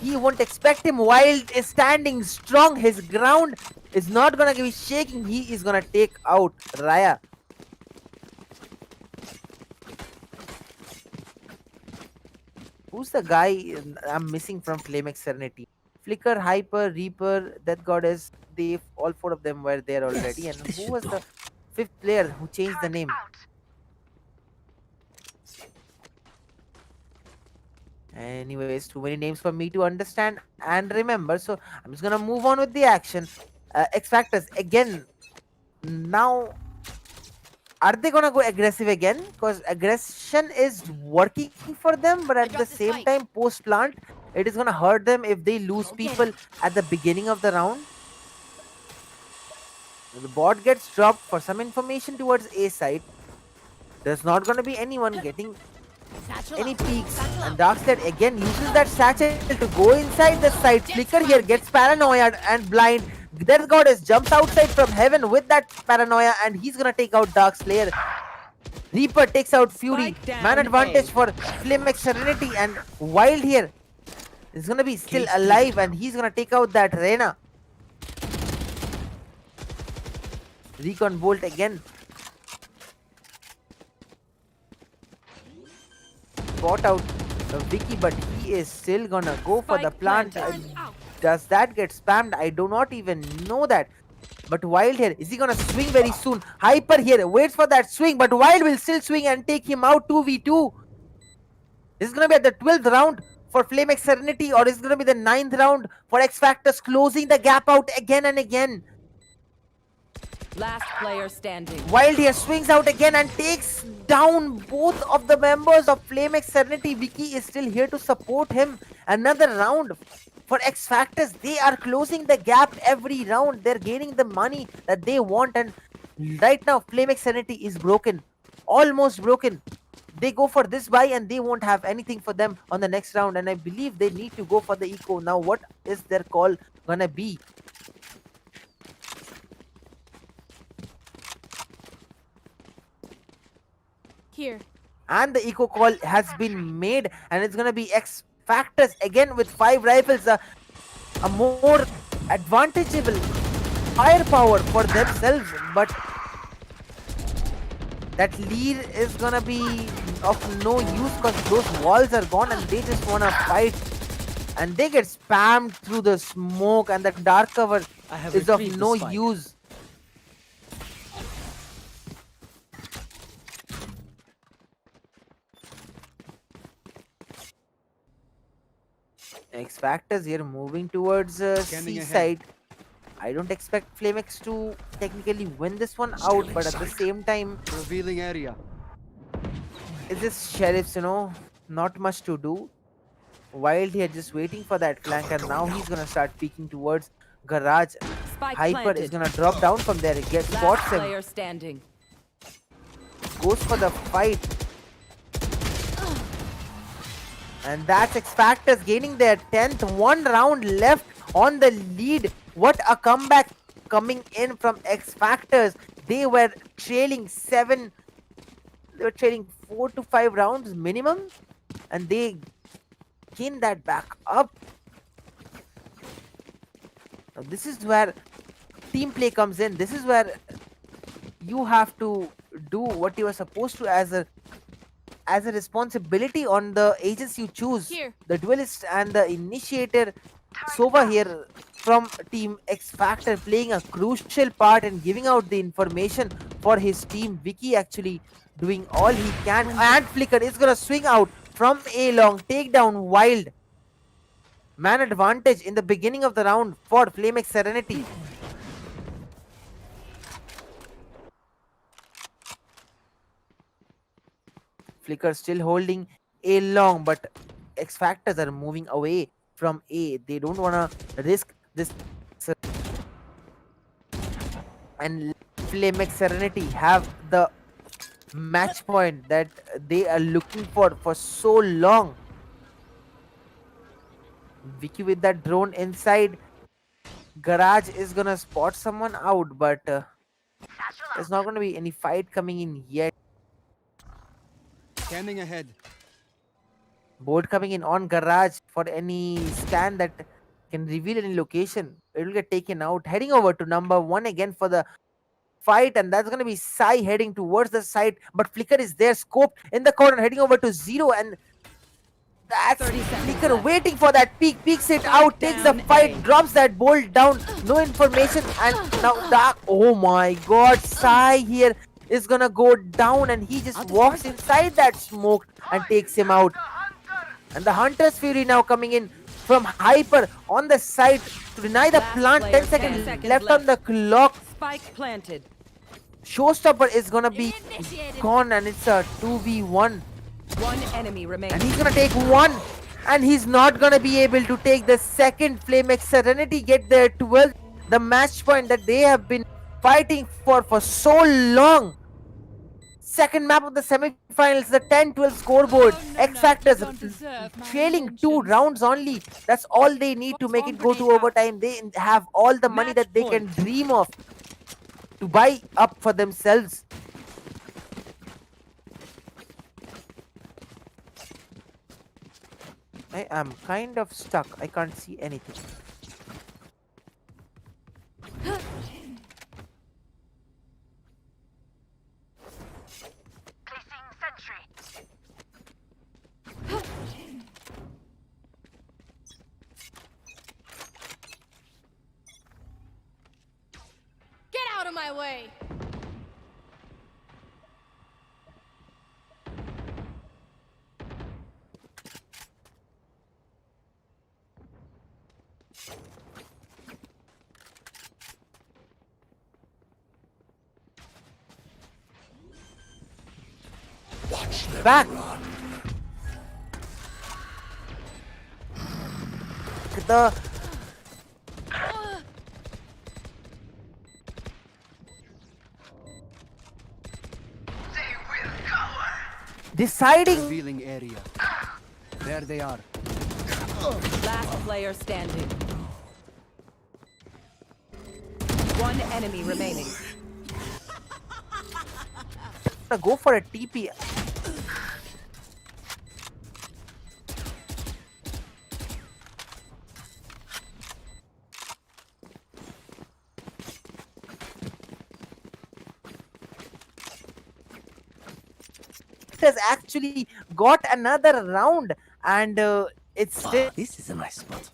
He won't expect him. Wild is standing strong. His ground is not gonna be shaking. He is gonna take out Raya. Who's the guy I'm missing from FlameXSerenity? Flicker, Hyper, Reaper, Death Goddess. They all four of them were there already. Yes, And this who should was do. the fifth player who changed the name? Anyways, too many names for me to understand and remember. So I'm just gonna move on with the action. XFactors again. Now, are they gonna go aggressive again? Because aggression is working for them, but I at the dropped the same spike. time, post plant, it is gonna hurt them if they lose Go get people him. at the beginning of the round. The bot gets dropped for some information towards A side. There's not gonna be anyone getting Satchel any out. peaks, Satchel and out. Darkseid again uses that satchel to go inside the side. Flicker here gets paranoia and blind. Death Goddess jumps outside from heaven with that paranoia, and he's gonna take out Dark Slayer. Reaper takes out Fury. Spike down Man advantage A. for FlameXSerenity, and Wild here is gonna be still Cage alive, and he's gonna take out that Reyna. Recon Bolt again. Bought out Vicky, but he is still gonna go for the Spike plant. planted. Does that get spammed? I do not even know that. But Wild here, is he gonna swing very soon? Hyper here waits for that swing, but Wild will still swing and take him out 2v2. This is gonna be at the 12th round for FlameXSerenity, or is it gonna be the 9th round for XFactors, closing the gap out again and again. Last player standing. Wild here swings out again and takes down both of the members of FlameXSerenity. Vicky is still here to support him. Another round for XFactors. They are closing the gap every round. They're gaining the money that they want, and right now FlameXSerenity is broken. Almost broken. They go for this buy and they won't have anything for them on the next round, and I believe they need to go for the eco. Now what is their call gonna be? Here. And the eco call has been made, and it's gonna be XFactors again with 5 rifles, a more advantageable firepower for themselves, but that lead is gonna be of no use because those walls are gone and they just wanna fight, and they get spammed through the smoke, and the dark cover I have is of retrieved no the spike. use. XFactors here moving towards Scanning C ahead. side. I don't expect FlameX to technically win this one out, but at the same time, Revealing area. it's just sheriffs, not much to do. Wild here just waiting for that flank, and now he's gonna start peeking towards Garage. Spike Hyper planted. is gonna drop down from there. He gets Last spots him, player standing. goes for the fight. And that's XFactors gaining their 10th. 1 round left on the lead. What a comeback coming in from XFactors. They were trailing 7. They were trailing 4 to 5 rounds minimum, and they gained that back up. Now this is where team play comes in. This is where you have to do what you are supposed to as a responsibility on the agents you choose. Here. The duelist and the initiator. Sova here from team XFactor playing a crucial part in giving out the information for his team. Vicky actually doing all he can, and Flicker is gonna swing out from A long, take down Wild. Man advantage in the beginning of the round for FlameXSerenity. Flicker still holding A long, but XFactors are moving away from A. They don't wanna risk this, and FlameXSerenity have the match point that they are looking for so long. Vicky with that drone inside. Garage is gonna spot someone out, but there's not gonna be any fight coming in yet. Scanning ahead. Bolt coming in on garage for any scan that can reveal any location. It will get taken out. Heading over to number 1 again for the fight, and that's going to be Sai heading towards the site. But Flicker is there, scoped in the corner, heading over to Zero, and that's 30 seconds Flicker left. waiting for that peek, peeks it Spike out, takes the down fight, A. drops that bolt down, no information, and now Dark. Oh my god, Sai here is gonna go down, and he just walks inside that smoke and takes him out. And the Hunter's Fury now coming in from Hyper on the side to deny the Last plant. player, 10 seconds, 10 seconds left on the clock. Spike planted. Showstopper is gonna be Initiated. gone, and it's a 2v1. One enemy And remaining. he's gonna take one, and he's not gonna be able to take the second. FlameXSerenity get their 12th, the match point that they have been fighting for so long. Second map of the semi-finals, the 10-12 scoreboard. XFactors trailing 2 rounds only. That's all they need to make it go to overtime. They have all the money that they can dream of to buy up for themselves. I am kind of stuck. I can't see anything. Get out of my way! Watch them Back. run. The deciding Revealing area. There they are. Last player standing. One enemy remaining. to go for a TP. Has actually got another round, and it's still This is a nice spot.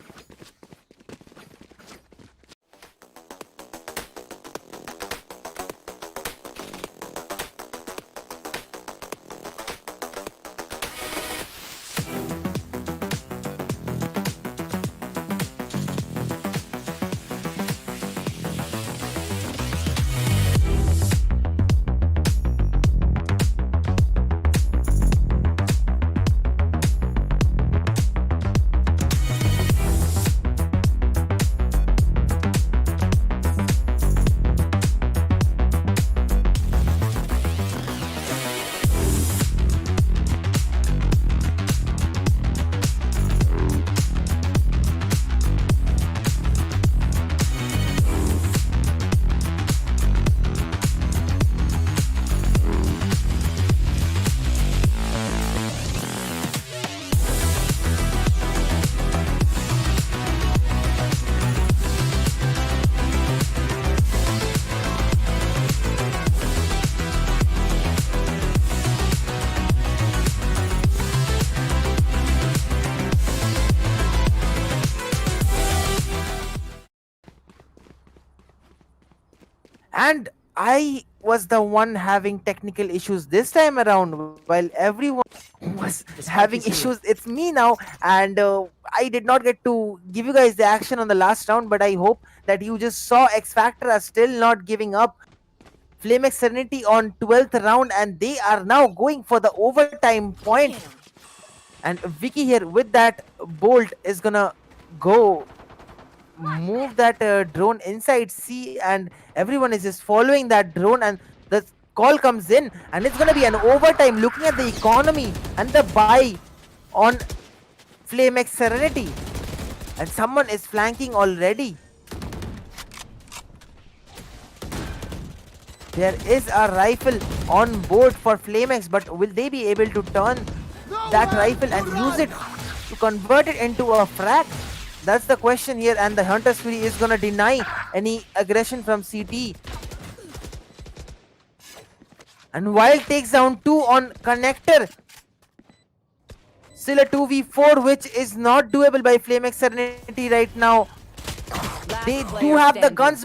and I was the one having technical issues this time around while everyone was having issues. It's me now, and I did not get to give you guys the action on the last round, but I hope that you just saw X Factor are still not giving up. FlameXSerenity on 12th round, and they are now going for the overtime point. And Vicky here with that bolt is gonna go move that drone inside C, and everyone is just following that drone, and the call comes in, and it's gonna be an overtime. Looking at the economy and the buy on FlameXSerenity, and someone is flanking already. There is a rifle on board for FlameX, but will they be able to turn that rifle and use it to convert it into a frag? That's the question here, and the Hunter's Fury is gonna deny any aggression from CT. And Wild takes down 2 on Connector. Still a 2v4, which is not doable by FlameXSerenity right now. They do have the guns,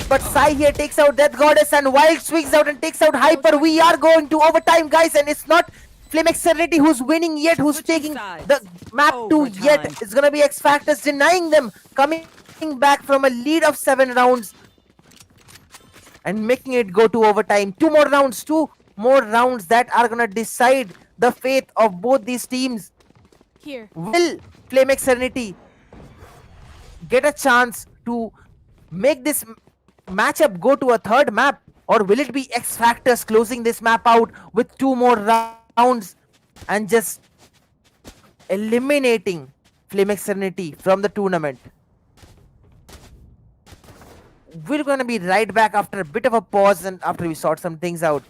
but Sai here takes out Death Goddess, and Wild swings out and takes out Hyper. We are going to overtime, guys, and it's not FlameXSerenity who's winning yet, who's taking the map 2 yet. It's gonna be XFactors denying them, coming back from a lead of 7 rounds and making it go to overtime. 2 more rounds that are gonna decide the fate of both these teams. Here. Will FlameXSerenity get a chance to make this matchup go to a third map, or will it be XFactors closing this map out with 2 more rounds and just eliminating FlameXSerenity from the tournament? We're gonna be right back after a bit of a pause and after we sort some things out.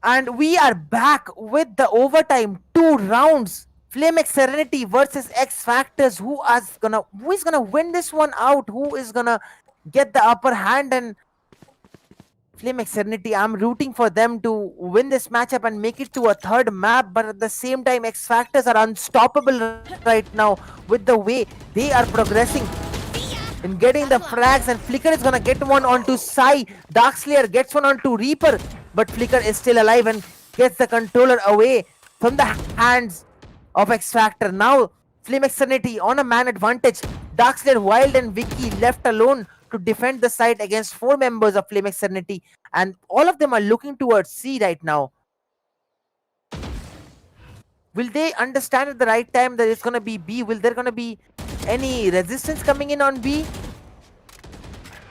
And we are back with the overtime 2 rounds. FlameXSerenity versus XFactors. Who is gonna win this one out? Who is gonna get the upper hand? And FlameXSerenity, I'm rooting for them to win this matchup and make it to a third map. But at the same time, XFactors are unstoppable right now with the way they are progressing in getting the frags. And Flicker is gonna get one onto Sai. Darkslayer gets one onto Reaper, but Flicker is still alive and gets the controller away from the hands of XFactor. Now FlameXSerenity on a man advantage. Darkslayer, Wild and Vicky left alone to defend the site against 4 members of FlameXSerenity, and all of them are looking towards C right now. Will they understand at the right time that it's gonna be B? Will there gonna be any resistance coming in on B?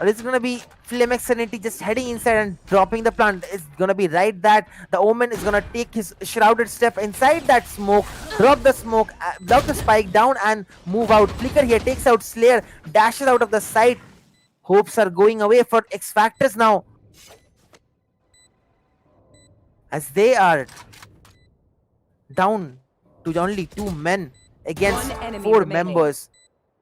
Or is it gonna be FlameXSerenity just heading inside and dropping the plant? It's gonna be right that the Omen is gonna take his shrouded step inside that smoke, drop the smoke, drop the spike down and move out. Flicker here takes out Slayer, dashes out of the site. Hopes are going away for XFactors now, as they are down to only 2 men against 4 members.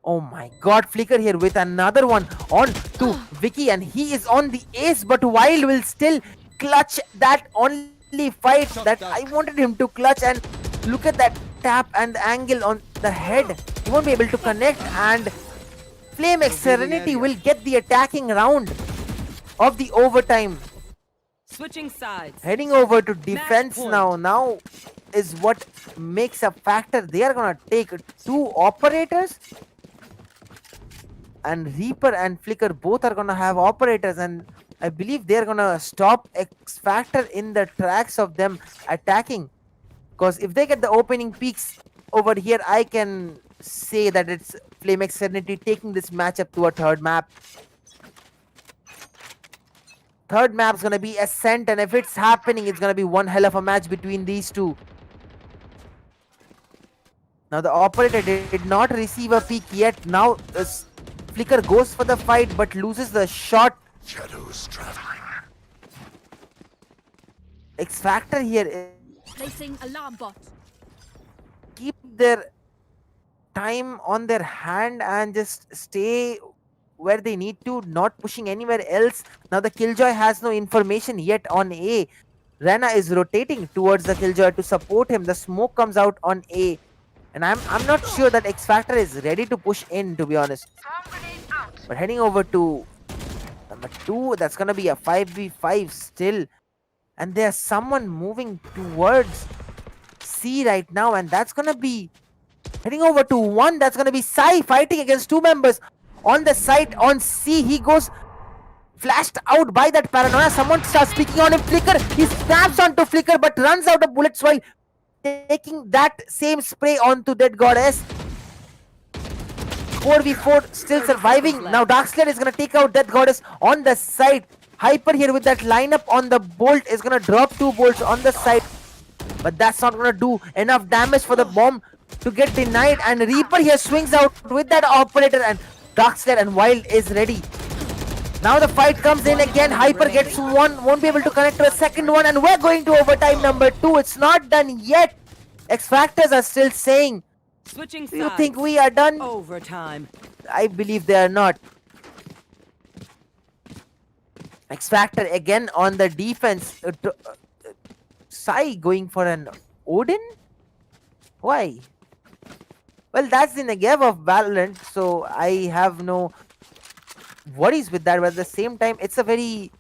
Oh my god, Flicker here with another one on to Vicky, and he is on the ace, but Wild will still clutch that only fight that I wanted him to clutch. And look at that tap and the angle on the head. He won't be able to connect, and FlameXSerenity will get the attacking round of the overtime. Switching sides. Heading over to defense now. Now is what makes a factor. They are gonna take 2 operators, and Reaper and Flicker both are gonna have operators, and I believe they're gonna stop XFactor in the tracks of them attacking. Because if they get the opening peaks over here, I can say that it's FlameXSerenity taking this matchup to a third map. Third map's gonna be Ascent, and if it's happening, it's gonna be one hell of a match between these two. Now the operator did not receive a peek yet. Now Flicker goes for the fight but loses the shot. Shadows traveling. XFactor here is Placing alarm bot. keep their time on their hand and just stay where they need to, not pushing anywhere else. Now the Killjoy has no information yet on A. Rena is rotating towards the Killjoy to support him. The smoke comes out on A. And I'm not sure that XFactor is ready to push in, to be honest. But heading over to number 2, that's gonna be a 5v5 still. And there's someone moving towards C right now, and that's gonna be heading over to 1. That's gonna be Sai fighting against 2 members on the site on C. He goes flashed out by that paranoia. Someone starts speaking on him. Flicker, he snaps onto Flicker but runs out of bullets while taking that same spray onto Dead Goddess. 4v4 still surviving. Now Darkslayer is gonna take out Death Goddess on the side. Hyper here with that lineup on the bolt is gonna drop 2 bolts on the side, but that's not gonna do enough damage for the bomb to get denied. And Reaper here swings out with that operator, and Darkslayer and Wild is ready. Now the fight comes in again. Hyper gets one, won't be able to connect to a second one, and we're going to overtime number 2. It's not done yet. XFactors are still saying, Switching do you sides. think we are done? Overtime. I believe they are not. XFactor again on the defense. Sai going for an Odin? Why? Well, that's the negative of Valorant, so I have no worries with that, but at the same time, it's a very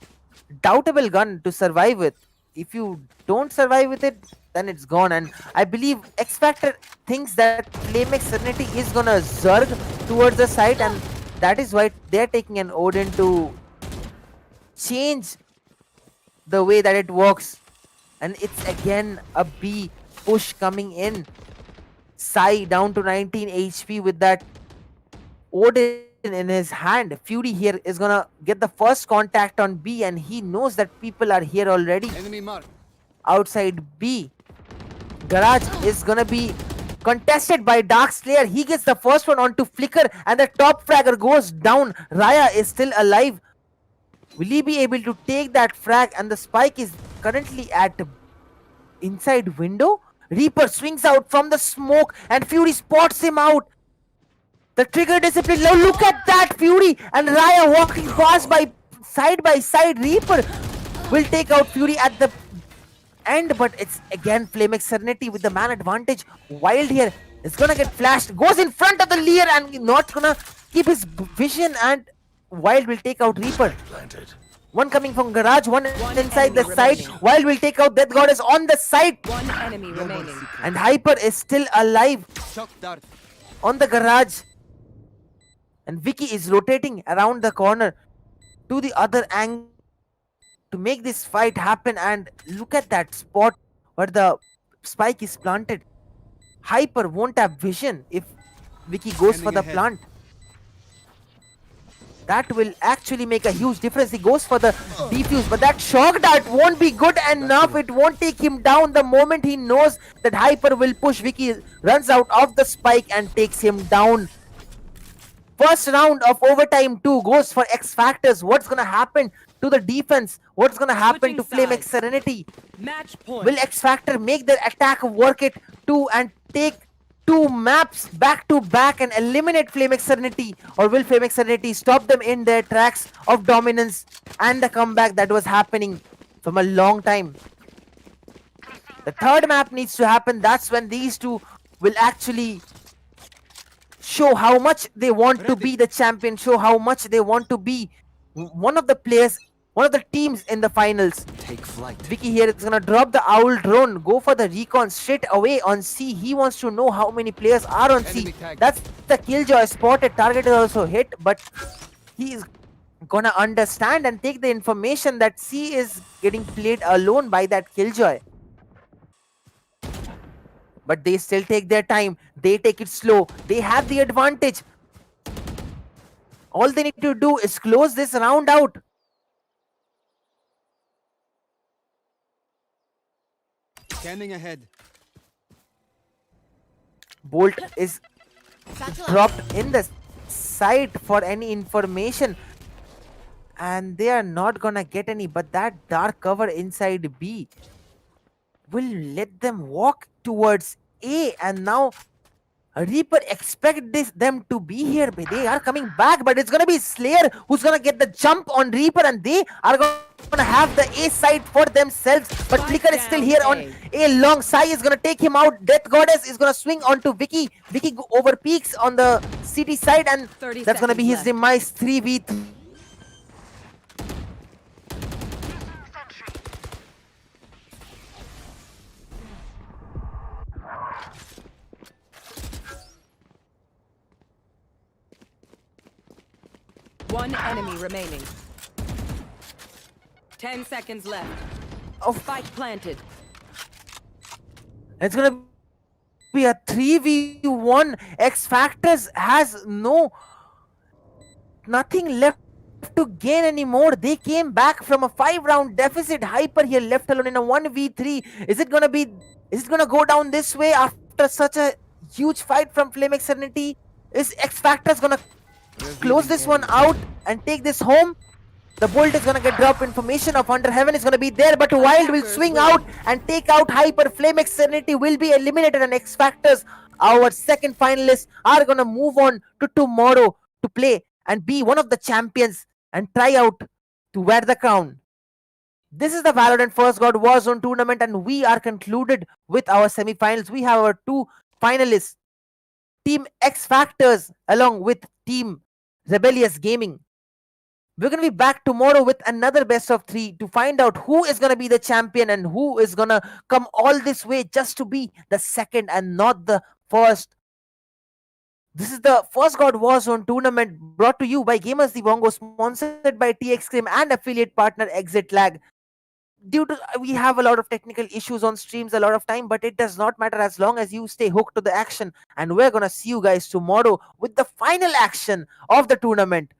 doubtable gun to survive with. If you don't survive with it, then it's gone. And I believe XFactor thinks that FlameXSerenity is gonna zerg towards the site, and that is why they're taking an Odin to change the way that it works. And it's again a B push coming in. Sai down to 19 HP with that Odin in his hand. Fury here is gonna get the first contact on B, and he knows that people are here already Enemy mark. outside B. Garage is gonna be contested by Darkslayer. He gets the first one onto Flicker, and the top fragger goes down. Raya is still alive. Will he be able to take that frag? And the spike is currently at inside window. Reaper swings out from the smoke, and Fury spots him out. The trigger discipline. Now look at that, Fury and Raya walking past by side. Reaper will take out Fury at the end, but it's again FlameXSerenity with the man advantage. Wild here is gonna get flashed, goes in front of the Leer and not gonna keep his vision, and Wild will take out Reaper. Planted. One coming from Garage, one inside the enemy site. remaining. Wild will take out Death Goddess on the site, One enemy remaining. and Hyper is still alive Shock dart. on the Garage. And Vicky is rotating around the corner to the other angle to make this fight happen. And look at that spot where the spike is planted. Hyper won't have vision if Vicky goes for Scanning the ahead. plant. That will actually make a huge difference. He goes for the defuse, but that shock dart won't be good enough. It won't take him down. The moment he knows that Hyper will push, Vicky runs out of the spike and takes him down. First round of overtime 2 goes for XFactors. What's gonna happen to the defense? What's gonna happen to Switching sides. FlameXSerenity? Match point. Will XFactor make their attack work it too and take 2 maps back to back and eliminate FlameXSerenity? Or will FlameXSerenity stop them in their tracks of dominance and the comeback that was happening from a long time? The third map needs to happen. That's when these two will actually show how much they want to be the champion, show how much they want to be one of the players, one of the teams in the finals. Take flight. Vicky here is gonna drop the owl drone, go for the recon straight away on C. He wants to know how many players are on C. Enemy tag. That's the Killjoy spotted. Target is also hit, but he is gonna understand and take the information that C is getting played alone by that Killjoy. But they still take their time. They take it slow. They have the advantage. All they need to do is close this round out. Scanning ahead. Bolt is Satchel out. dropped in the side for any information, and they are not gonna get any, but that dark cover inside B will let them walk towards A, and now Reaper expect them to be here. They are coming back, but it's gonna be Slayer who's gonna get the jump on Reaper, and they are gonna have the A side for themselves. But Flicker is still here on A long. Sai is gonna take him out. Death Goddess is gonna swing onto Vicky. Vicky over peaks on the CT side, and 30 that's gonna be his seconds demise. 3v3. One enemy remaining. 10 seconds left. Of Spike planted. It's gonna be a 3v1. XFactors has nothing left to gain anymore. They came back from a 5-round deficit. Hyper here left alone in a 1v3. Is it gonna go down this way after such a huge fight from FlameXSerenity? Is XFactors gonna close this one out and take this home? The bolt is gonna get drop. Information of Under Heaven is gonna be there, but Wild will swing out and take out Hyper. FlameXSerenity will be eliminated, and XFactors, our second finalists, are gonna move on to tomorrow to play and be one of the champions and try out to wear the crown. This is the Valorant FirstGod Warzone tournament, and we are concluded with our semi-finals. We have our two finalists, Team XFactors along with Team Rebellious Gaming. We're going to be back tomorrow with another best of 3 to find out who is going to be the champion and who is going to come all this way just to be the second and not the first. This is the FirstGod Warzone tournament brought to you by Gamers the Bongo, sponsored by TXCrim and affiliate partner Exit Lag. We have a lot of technical issues on streams a lot of time, but it does not matter as long as you stay hooked to the action. And we're going to see you guys tomorrow with the final action of the tournament.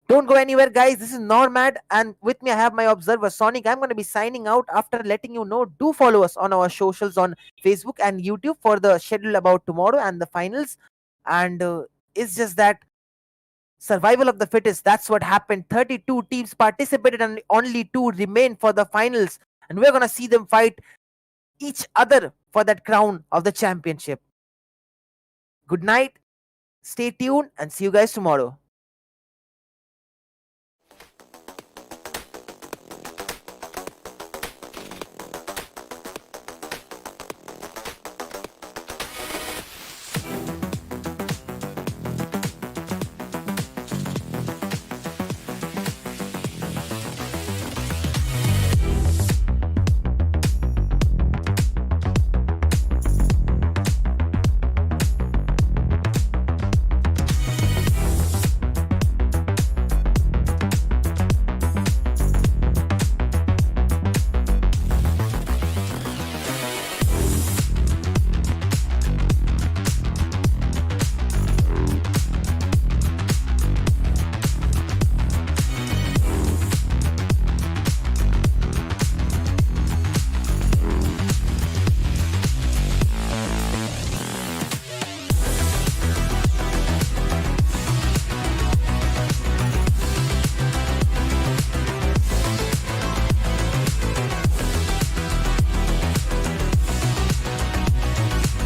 Don't go anywhere, guys. This is Normad, and with me I have my observer Sonic. I'm going to be signing out after letting you know. Do follow us on our socials on Facebook and YouTube for the schedule about tomorrow and the finals. And it's just that survival of the fittest. That's what happened. 32 teams participated and only 2 remain for the finals. And we're going to see them fight each other for that crown of the championship. Good night. Stay tuned and see you guys tomorrow.